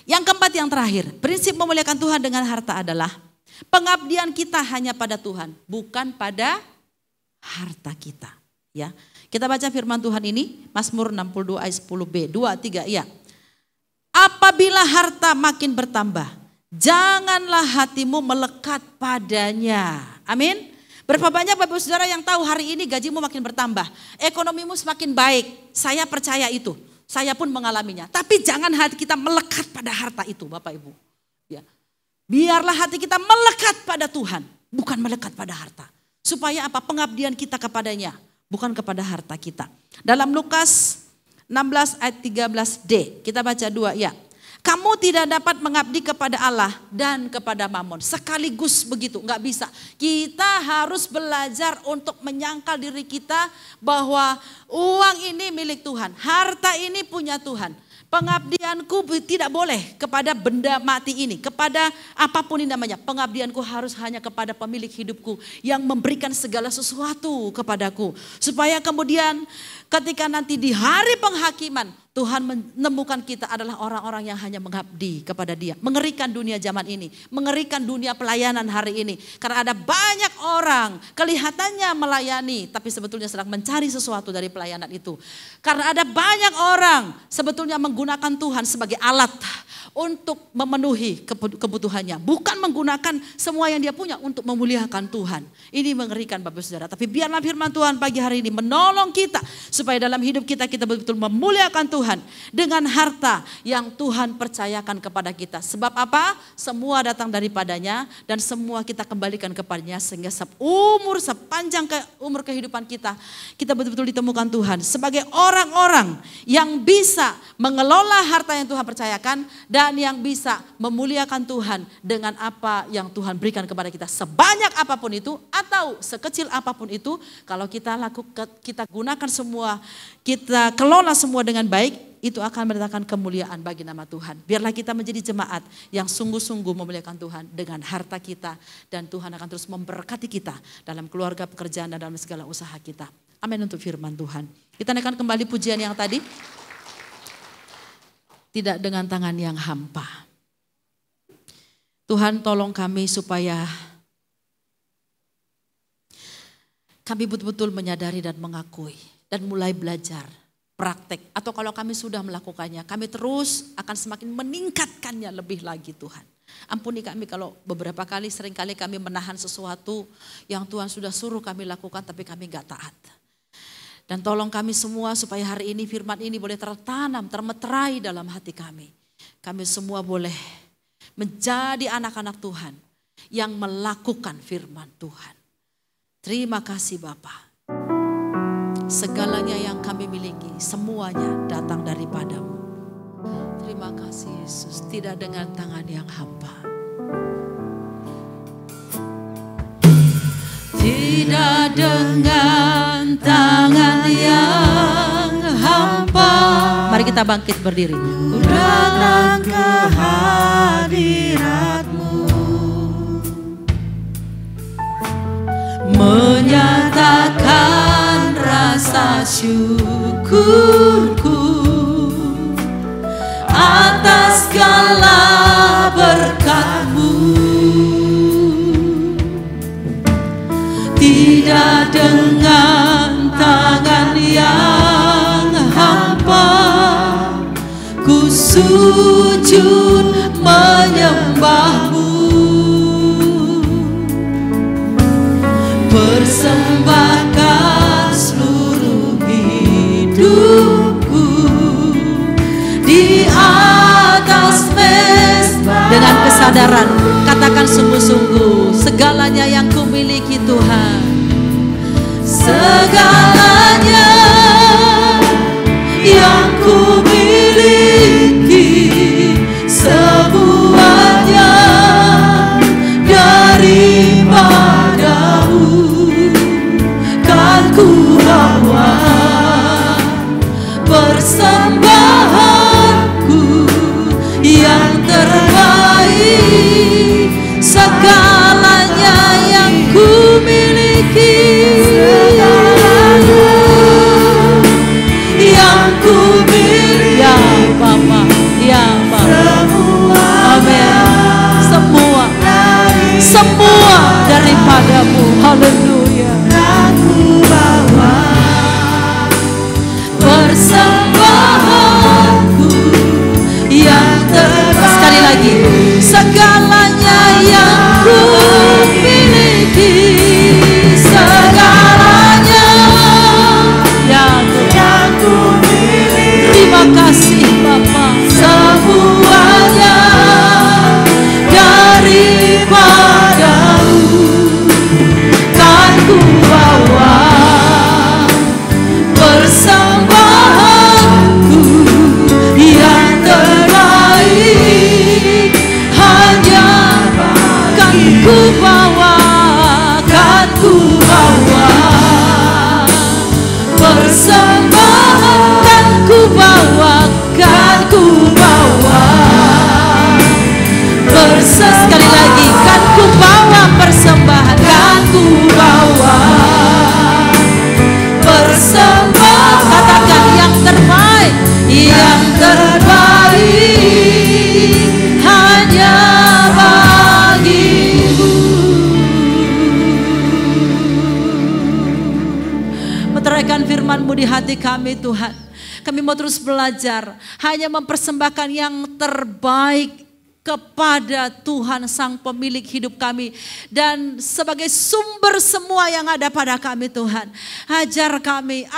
Yang keempat, yang terakhir, prinsip memuliakan Tuhan dengan harta adalah pengabdian kita hanya pada Tuhan, bukan pada harta kita. Ya, kita baca firman Tuhan ini, Mazmur 62 ayat 10b, 2, 3, ya. Apabila harta makin bertambah, janganlah hatimu melekat padanya. Amin. Berapa banyak Bapak Saudara yang tahu hari ini gajimu makin bertambah, ekonomimu semakin baik. Saya percaya itu, saya pun mengalaminya. Tapi jangan hati kita melekat pada harta itu Bapak Ibu. Ya. Biarlah hati kita melekat pada Tuhan, bukan melekat pada harta. Supaya apa? Pengabdian kita kepadanya, bukan kepada harta kita. Dalam Lukas 16 ayat 13d, kita baca 2 ya. Kamu tidak dapat mengabdi kepada Allah dan kepada Mammon. Sekaligus begitu, nggak bisa. Kita harus belajar untuk menyangkal diri kita bahwa uang ini milik Tuhan. Harta ini punya Tuhan. Pengabdianku tidak boleh kepada benda mati ini, kepada apapun ini namanya. Pengabdianku harus hanya kepada pemilik hidupku yang memberikan segala sesuatu kepadaku. Supaya kemudian ketika nanti di hari penghakiman, Tuhan menemukan kita adalah orang-orang yang hanya mengabdi kepada Dia. Mengerikan dunia zaman ini, mengerikan dunia pelayanan hari ini. Karena ada banyak orang kelihatannya melayani, tapi sebetulnya sedang mencari sesuatu dari pelayanan itu. Karena ada banyak orang sebetulnya menggunakan Tuhan sebagai alat untuk memenuhi kebutuhannya. Bukan menggunakan semua yang dia punya untuk memuliakan Tuhan. Ini mengerikan Bapak Saudara. Tapi biarlah firman Tuhan pagi hari ini menolong kita. Supaya dalam hidup kita betul-betul memuliakan Tuhan. Dengan harta yang Tuhan percayakan kepada kita. Sebab apa? Semua datang daripadanya. Dan semua kita kembalikan kepadanya. Sehingga sepanjang umur kehidupan kita. Kita betul-betul ditemukan Tuhan. Sebagai orang-orang yang bisa mengelola harta yang Tuhan percayakan. Dan yang bisa memuliakan Tuhan dengan apa yang Tuhan berikan kepada kita. Sebanyak apapun itu atau sekecil apapun itu. Kalau kita gunakan semua, kita kelola semua dengan baik. Itu akan mendatangkan kemuliaan bagi nama Tuhan. Biarlah kita menjadi jemaat yang sungguh-sungguh memuliakan Tuhan dengan harta kita. Dan Tuhan akan terus memberkati kita dalam keluarga, pekerjaan, dan dalam segala usaha kita. Amin untuk firman Tuhan. Kita naikkan kembali pujian yang tadi. Tidak dengan tangan yang hampa. Tuhan tolong kami supaya kami betul-betul menyadari dan mengakui. Dan mulai belajar, praktek. Atau kalau kami sudah melakukannya, kami terus akan semakin meningkatkannya lebih lagi Tuhan. Ampuni kami kalau beberapa kali, seringkali kami menahan sesuatu yang Tuhan sudah suruh kami lakukan tapi kami gak taat. Dan tolong kami semua supaya hari ini firman ini boleh tertanam, termeterai dalam hati kami. Kami semua boleh menjadi anak-anak Tuhan yang melakukan firman Tuhan. Terima kasih Bapa. Segalanya yang kami miliki, semuanya datang daripada-Mu. Terima kasih Yesus, tidak dengan tangan yang hampa. Tidak dengan tangan yang hampa. Mari kita bangkit berdiri. Ku datang ke hadirat-Mu, menyatakan rasa syukurku atas segala berkat-Mu. Tidak dengan tangan yang hampa, ku sujud menyembah-Mu. Persembahkan seluruh hidupku di atas mezbah. Dengan kesadaran, katakan sungguh-sungguh, segalanya yang kumiliki Tuhan. Segalanya Haleluya. Aku bawa persembahanku yang terbaik. Sekali lagi, segalanya yang ku miliki, segalanya yang ku miliki. Terima kasih Bapa, semuanya daripadamu kan ku bawa persembahanku yang terbaik, hanya kan ku bawa, kan ku bawa persembahan, kan ku bawa, kan ku bawa sekali lagi, kan ku bawa persembahan, kan ku bawa persembahan. Katakan yang terbaik, yang terbaik hanya bagimu. Meteraikan firman-Mu di hati kami Tuhan. Kami mau terus belajar, hanya mempersembahkan yang terbaik kepada Tuhan Sang Pemilik hidup kami. Dan sebagai sumber semua yang ada pada kami Tuhan. Ajar kami,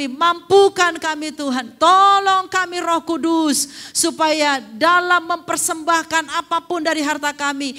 mampukan kami Tuhan. Tolong kami Roh Kudus, supaya dalam mempersembahkan apapun dari harta kami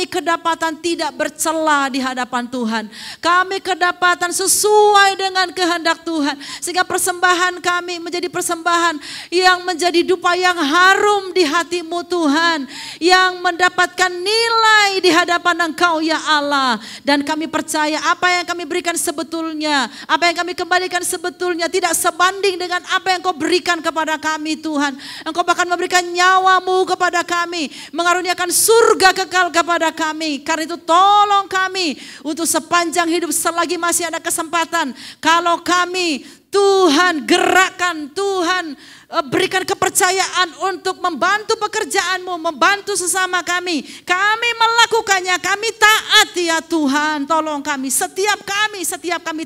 kedapatan tidak bercela di hadapan Tuhan. Kami kedapatan sesuai dengan kehendak Tuhan. Sehingga persembahan kami menjadi persembahan yang menjadi dupa yang harum di hati-Mu Tuhan. Yang mendapatkan nilai di hadapan Engkau ya Allah. Dan kami percaya apa yang kami berikan sebetulnya, apa yang kami kembalikan sebetulnya tidak sebanding dengan apa yang Engkau berikan kepada kami Tuhan. Engkau bahkan memberikan nyawa-Mu kepada kami, mengaruniakan surga kekal kepada kami. Karena itu tolong kami untuk sepanjang hidup selagi masih ada kesempatan, kalau kami Tuhan gerakkan, Tuhan berikan kepercayaan untuk membantu pekerjaan-Mu, membantu sesama kami. Kami melakukannya, kami taat ya Tuhan. Tolong kami, setiap kami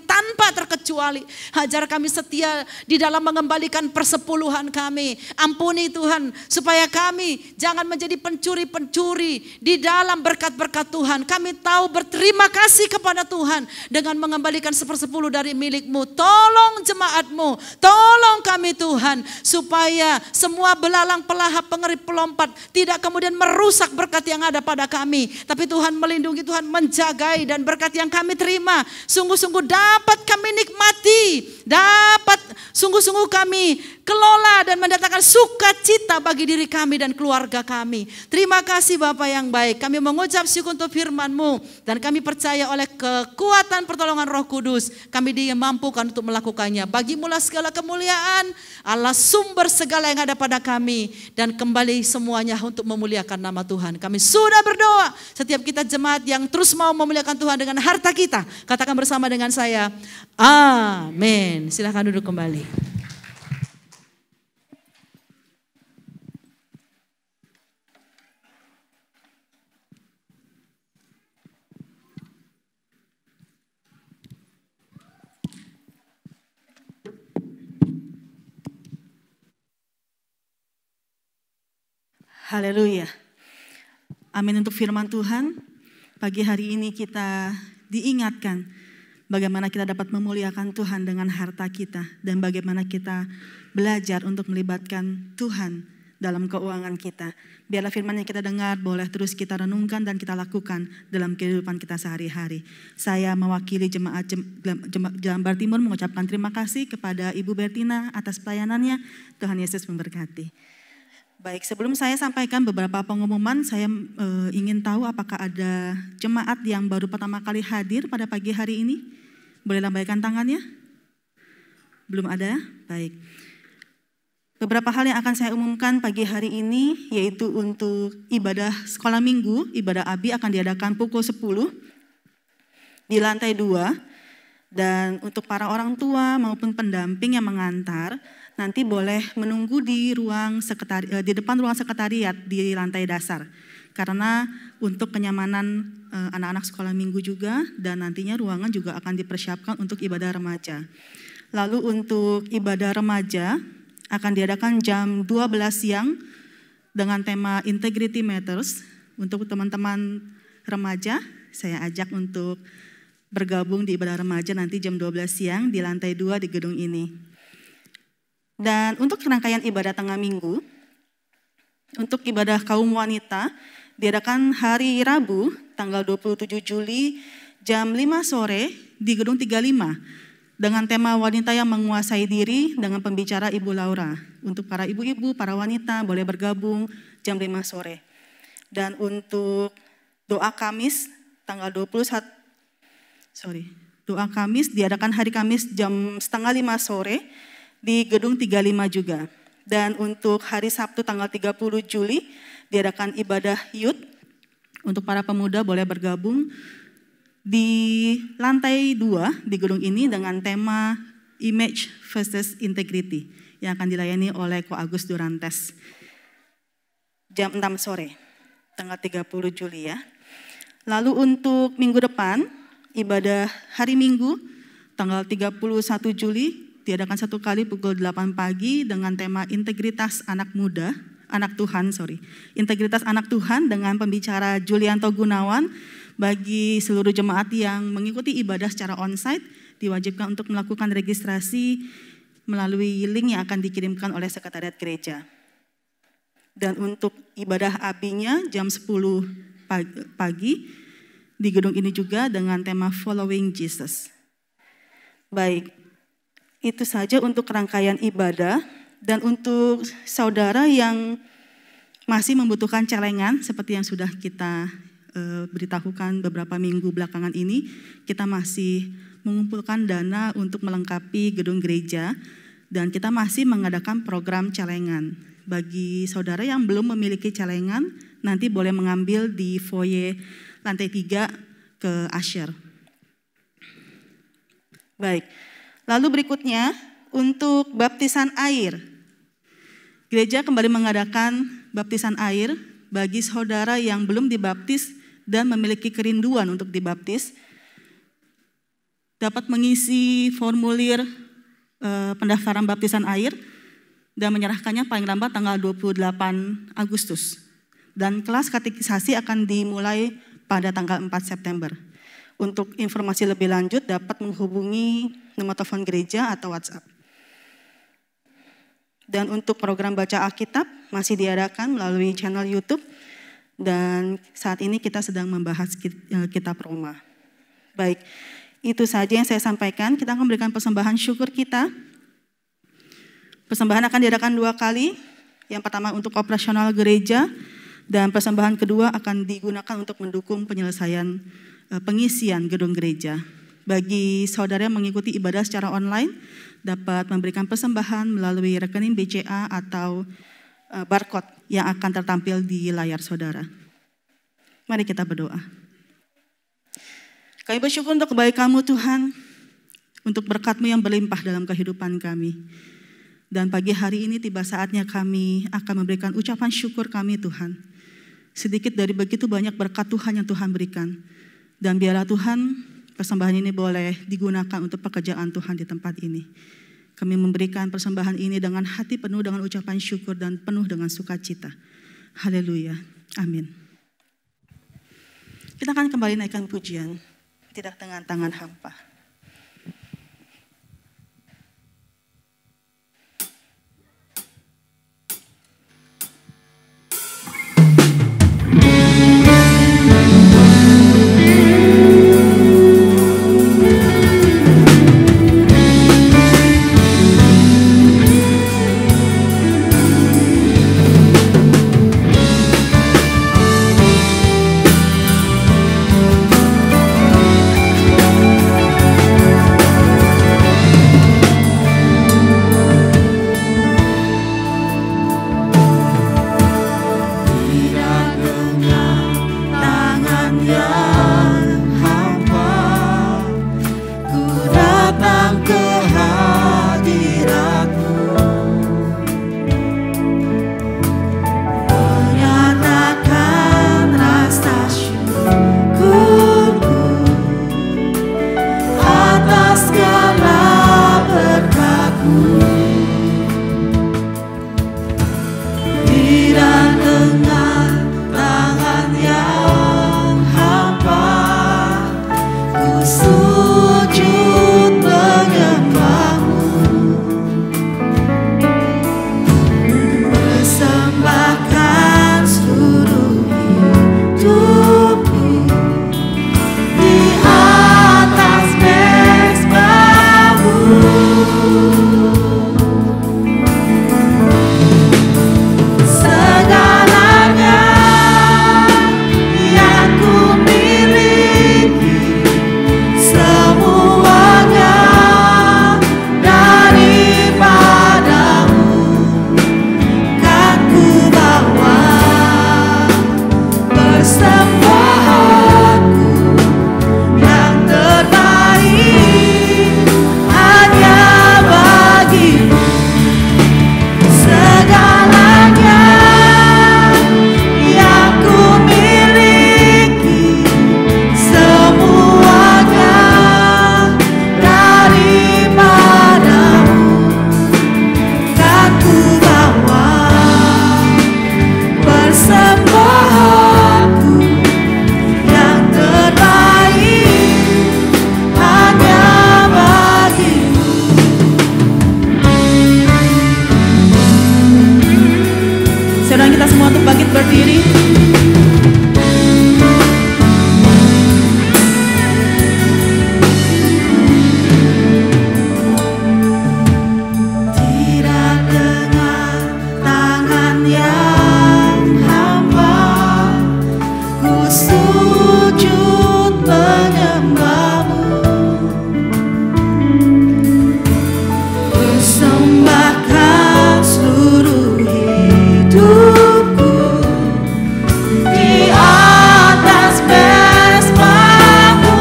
tanpa terkecuali. Ajar kami setia di dalam mengembalikan persepuluhan kami. Ampuni Tuhan, supaya kami jangan menjadi pencuri-pencuri di dalam berkat-berkat Tuhan. Kami tahu berterima kasih kepada Tuhan dengan mengembalikan 1/10 dari milik-Mu. Tolong jemaat-Mu, tolong kami Tuhan, supaya semua belalang pelahap pengerik pelompat tidak kemudian merusak berkat yang ada pada kami. Tapi Tuhan melindungi, Tuhan menjagai, dan berkat yang kami terima sungguh-sungguh dapat kami nikmati, dapat sungguh-sungguh kami kelola dan mendatangkan sukacita bagi diri kami dan keluarga kami. Terima kasih Bapa yang baik. Kami mengucap syukur untuk firman-Mu, dan kami percaya oleh kekuatan pertolongan Roh Kudus kami dimampukan untuk melakukannya. Bagi-Mu segala kemuliaan, Allah sumber segala yang ada pada kami, dan kembali semuanya untuk memuliakan nama Tuhan. Kami sudah berdoa, setiap kita jemaat yang terus mau memuliakan Tuhan dengan harta kita, katakan bersama dengan saya, amin. Silakan duduk kembali. Haleluya. Amin untuk firman Tuhan. Pagi hari ini kita diingatkan bagaimana kita dapat memuliakan Tuhan dengan harta kita, dan bagaimana kita belajar untuk melibatkan Tuhan dalam keuangan kita. Biarlah firman yang kita dengar boleh terus kita renungkan dan kita lakukan dalam kehidupan kita sehari-hari. Saya mewakili jemaat Jelambar Timur mengucapkan terima kasih kepada Ibu Bertina atas pelayanannya. Tuhan Yesus memberkati. Baik, sebelum saya sampaikan beberapa pengumuman, saya ingin tahu apakah ada jemaat yang baru pertama kali hadir pada pagi hari ini. Boleh lambaikan tangannya? Belum ada? Baik. Beberapa hal yang akan saya umumkan pagi hari ini, yaitu untuk ibadah sekolah minggu, ibadah ABI akan diadakan pukul 10 di lantai 2. Dan untuk para orang tua maupun pendamping yang mengantar, nanti boleh menunggu di di depan ruang sekretariat di lantai dasar. Karena untuk kenyamanan anak-anak sekolah minggu juga, dan nantinya ruangan juga akan dipersiapkan untuk ibadah remaja. Lalu untuk ibadah remaja akan diadakan jam 12 siang dengan tema Integrity Matters. Untuk teman-teman remaja, saya ajak untuk bergabung di ibadah remaja nanti jam 12 siang di lantai 2 di gedung ini. Dan untuk rangkaian ibadah tengah minggu, untuk ibadah kaum wanita diadakan hari Rabu tanggal 27 Juli jam 5 sore di gedung 35 dengan tema wanita yang menguasai diri dengan pembicara Ibu Laura. Untuk para ibu-ibu, para wanita boleh bergabung jam 5 sore. Dan untuk doa Kamis tanggal 21, doa Kamis diadakan hari Kamis jam 4:30 sore di gedung 35 juga. Dan untuk hari Sabtu tanggal 30 Juli diadakan ibadah youth. Untuk para pemuda boleh bergabung di lantai 2 di gedung ini dengan tema Image versus Integrity yang akan dilayani oleh Ko Agus Durantes. Jam 6 sore, tanggal 30 Juli ya. Lalu untuk minggu depan, ibadah hari Minggu, tanggal 31 Juli, diadakan satu kali pukul 8 pagi dengan tema Integritas Integritas Anak Tuhan dengan pembicara Julianto Gunawan. Bagi seluruh jemaat yang mengikuti ibadah secara onsite, diwajibkan untuk melakukan registrasi melalui link yang akan dikirimkan oleh Sekretariat Gereja. Dan untuk ibadah AB-nya jam 10 pagi di gedung ini juga dengan tema Following Jesus. Baik, itu saja untuk rangkaian ibadah. Dan untuk saudara yang masih membutuhkan celengan seperti yang sudah kita beritahukan beberapa minggu belakangan ini, kita masih mengumpulkan dana untuk melengkapi gedung gereja dan kita masih mengadakan program celengan. Bagi saudara yang belum memiliki celengan, nanti boleh mengambil di foyer lantai 3 ke Asher. Baik, lalu berikutnya untuk baptisan air. Gereja kembali mengadakan baptisan air bagi saudara yang belum dibaptis dan memiliki kerinduan untuk dibaptis. Dapat mengisi formulir pendaftaran baptisan air dan menyerahkannya paling lambat tanggal 28 Agustus. Dan kelas katekisasi akan dimulai pada tanggal 4 September. Untuk informasi lebih lanjut dapat menghubungi nomor telepon gereja atau WhatsApp. Dan untuk program baca Alkitab masih diadakan melalui channel YouTube. Dan saat ini kita sedang membahas kitab Roma. Baik, itu saja yang saya sampaikan. Kita akan memberikan persembahan syukur kita. Persembahan akan diadakan 2 kali. Yang pertama untuk operasional gereja. Dan persembahan kedua akan digunakan untuk mendukung penyelesaian pengisian gedung gereja. Bagi saudara yang mengikuti ibadah secara online, dapat memberikan persembahan melalui rekening BCA atau barcode yang akan tertampil di layar saudara. Mari kita berdoa. Kami bersyukur untuk kebaikan-Mu Tuhan, untuk berkat-Mu yang berlimpah dalam kehidupan kami. Dan pagi hari ini tiba saatnya kami akan memberikan ucapan syukur kami Tuhan. Sedikit dari begitu banyak berkat Tuhan yang Tuhan berikan. Dan biarlah Tuhan persembahan ini boleh digunakan untuk pekerjaan Tuhan di tempat ini. Kami memberikan persembahan ini dengan hati penuh dengan ucapan syukur dan penuh dengan sukacita. Haleluya. Amin. Kita akan kembali naikkan pujian, tidak dengan tangan hampa. kita semua untuk bangkit berdiri. Tidak dengan tangan yang hamba, ku sujud menyembahmu, persembahkan seluruh hidupku di atas mesbahmu.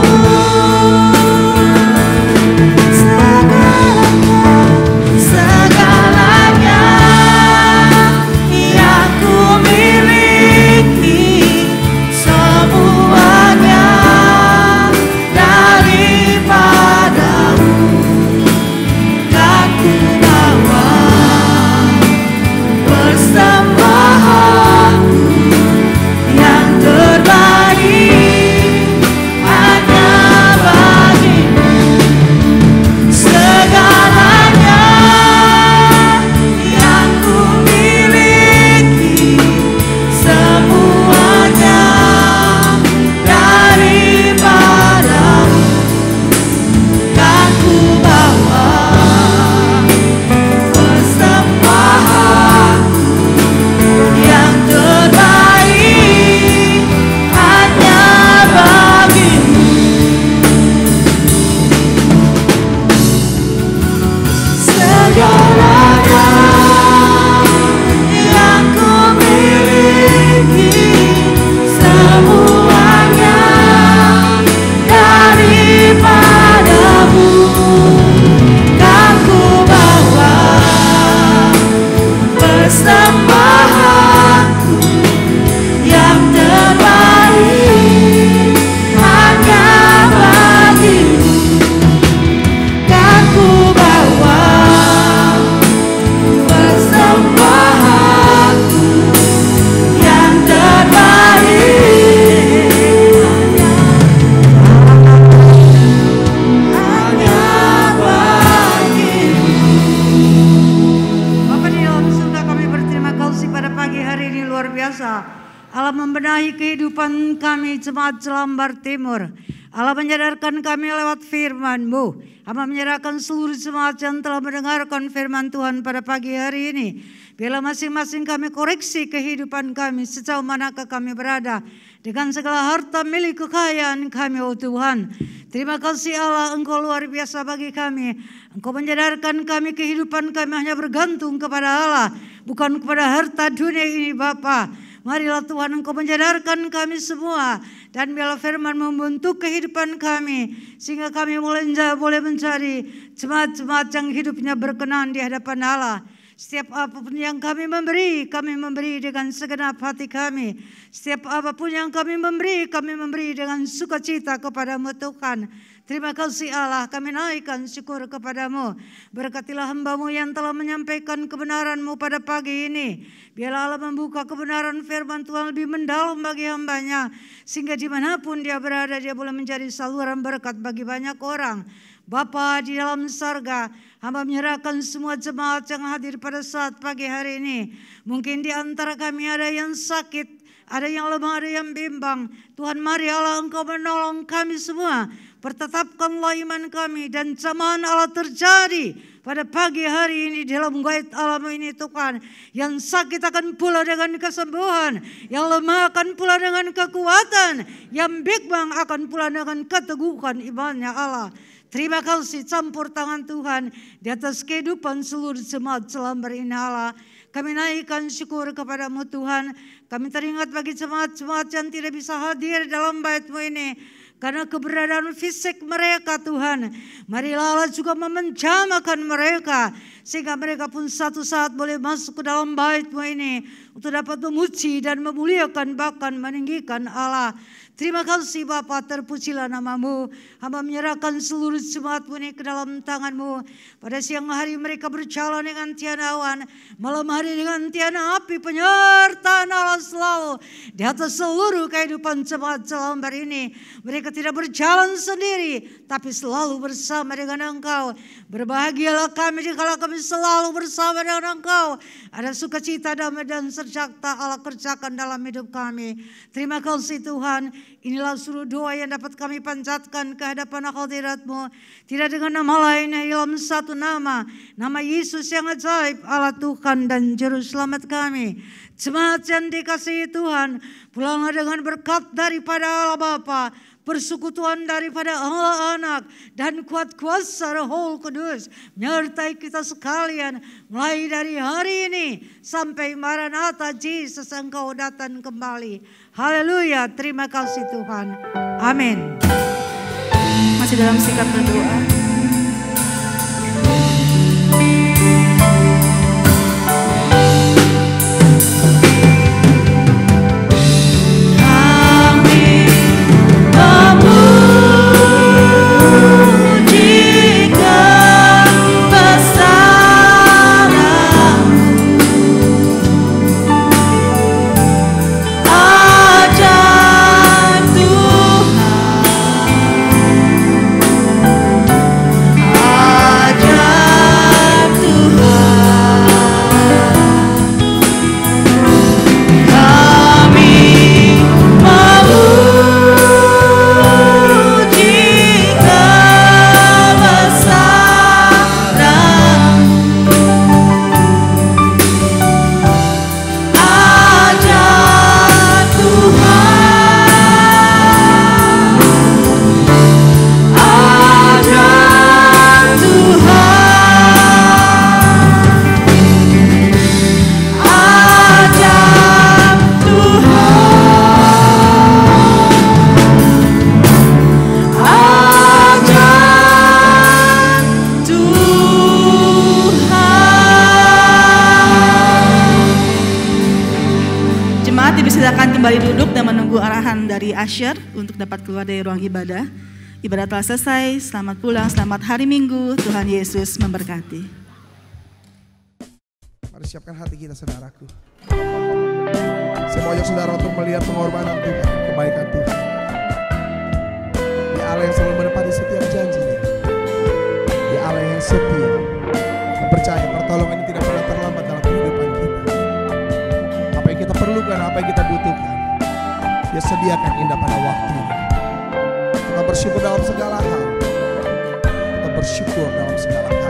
Segalanya yang ku miliki, semuanya daripadamu, kan ku bawa persembahanku yang terbaik hanya bagimu. Segalanya yang ku miliki, semuanya daripadamu, kan ku bawa persembahanku yang terbaik hanya bagimu. Segalanya yang ku miliki, semuanya daripadamu, kan ku bawa persembahanku yang terbaik hanya bagimu, kan ku bawa persembahanku yang terbaik hanya bagimu. Bapa di dalam surga, kami berterima kasih pada pagi hari ini luar biasa. Allah membenahi kehidupan kami jemaat Jelambar Timur. Allah menyadarkan kami lewat firman-Mu. Allah menyerahkan seluruh jemaat yang telah mendengarkan firman Tuhan pada pagi hari ini. Bila masing-masing kami koreksi kehidupan kami sejauh manakah kami berada dengan segala harta milik kekayaan kami, oh Tuhan. Terima kasih Allah, Engkau luar biasa bagi kami. Engkau menyadarkan kami kehidupan kami hanya bergantung kepada Allah, bukan kepada harta dunia ini Bapa. Marilah Tuhan, Engkau menyadarkan kami semua, dan biarlah firman membentuk kehidupan kami, sehingga kami boleh mencari jemaat-jemaat yang hidupnya berkenan di hadapan Allah. Setiap apapun yang kami memberi dengan segenap hati kami. Setiap apapun yang kami memberi dengan sukacita kepadamu Tuhan. Terima kasih Allah, kami naikkan syukur kepadamu. Berkatilah hamba-Mu yang telah menyampaikan kebenaran-Mu pada pagi ini. Biarlah Allah membuka kebenaran firman Tuhan lebih mendalam bagi hamba-Nya, sehingga dimanapun dia berada, dia boleh menjadi saluran berkat bagi banyak orang. Bapa di dalam sorga, hamba menyerahkan semua jemaat yang hadir pada saat pagi hari ini. Mungkin di antara kami ada yang sakit, ada yang lemah, ada yang bimbang. Tuhan, mari Allah, Engkau menolong kami semua. Pertetapkanlah iman kami, dan jamahan Allah terjadi pada pagi hari ini dalam guide alam ini Tuhan. Yang sakit akan pula dengan kesembuhan, yang lemah akan pula dengan kekuatan, yang bimbang akan pula dengan keteguhan imannya Allah. Terima kasih campur tangan Tuhan di atas kehidupan seluruh jemaat Jelambar ini Allah. Kami naikkan syukur kepadamu Tuhan. Kami teringat bagi jemaat-jemaat yang tidak bisa hadir dalam bait-Mu ini karena keberadaan fisik mereka Tuhan. Marilah Allah juga memenjamakan mereka, sehingga mereka pun satu saat boleh masuk ke dalam bait-Mu ini untuk dapat memuji dan memuliakan, bahkan meninggikan Allah. Terima kasih Bapa, terpujilah nama-Mu. Hamba menyerahkan seluruh jemaat-Mu ini ke dalam tangan-Mu. Pada siang hari mereka berjalan dengan tiada awan, malam hari dengan tiada api, penyertaan Allah selalu di atas seluruh kehidupan jemaat Jelambar ini. Mereka tidak berjalan sendiri, tapi selalu bersama dengan Engkau. Berbahagialah kami jikalau kami selalu bersama dengan Engkau. Ada sukacita, damai dan sejak tak Allah kerjakan dalam hidup kami. Terima kasih Tuhan, inilah seluruh doa yang dapat kami panjatkan ke hadapan hadirat-Mu. Tidak dengan nama lain, dalam satu nama, nama Yesus yang ajaib, Allah Tuhan dan Juru Selamat kami. Jemaat yang dikasihi Tuhan, pulanglah dengan berkat daripada Allah Bapa, persekutuan daripada Allah Anak, dan kuat kuasa Roh Kudus menyertai kita sekalian mulai dari hari ini sampai Maranatha Yesus Engkau datang kembali. Haleluya, terima kasih Tuhan. Amin. Masih dalam sikap berdoa. Silakan kembali duduk dan menunggu arahan dari Asher untuk dapat keluar dari ruang ibadah. Ibadah telah selesai, selamat pulang, selamat hari Minggu, Tuhan Yesus memberkati. Mari siapkan hati kita saudaraku. Saya mau ajak saudara untuk melihat pengorbanan Tuhan, kebaikan Tuhan. Dia Allah yang selalu menepati setiap janjinya. Dia Allah yang setia. Kita percaya pertolongan ini tidak pernah terlambat dalam kehidupan kita. Apa yang kita perlukan, apa yang kita butuhkan, Dia sediakan indah pada waktunya. Kita bersyukur dalam segala hal. Kita bersyukur dalam segala hal.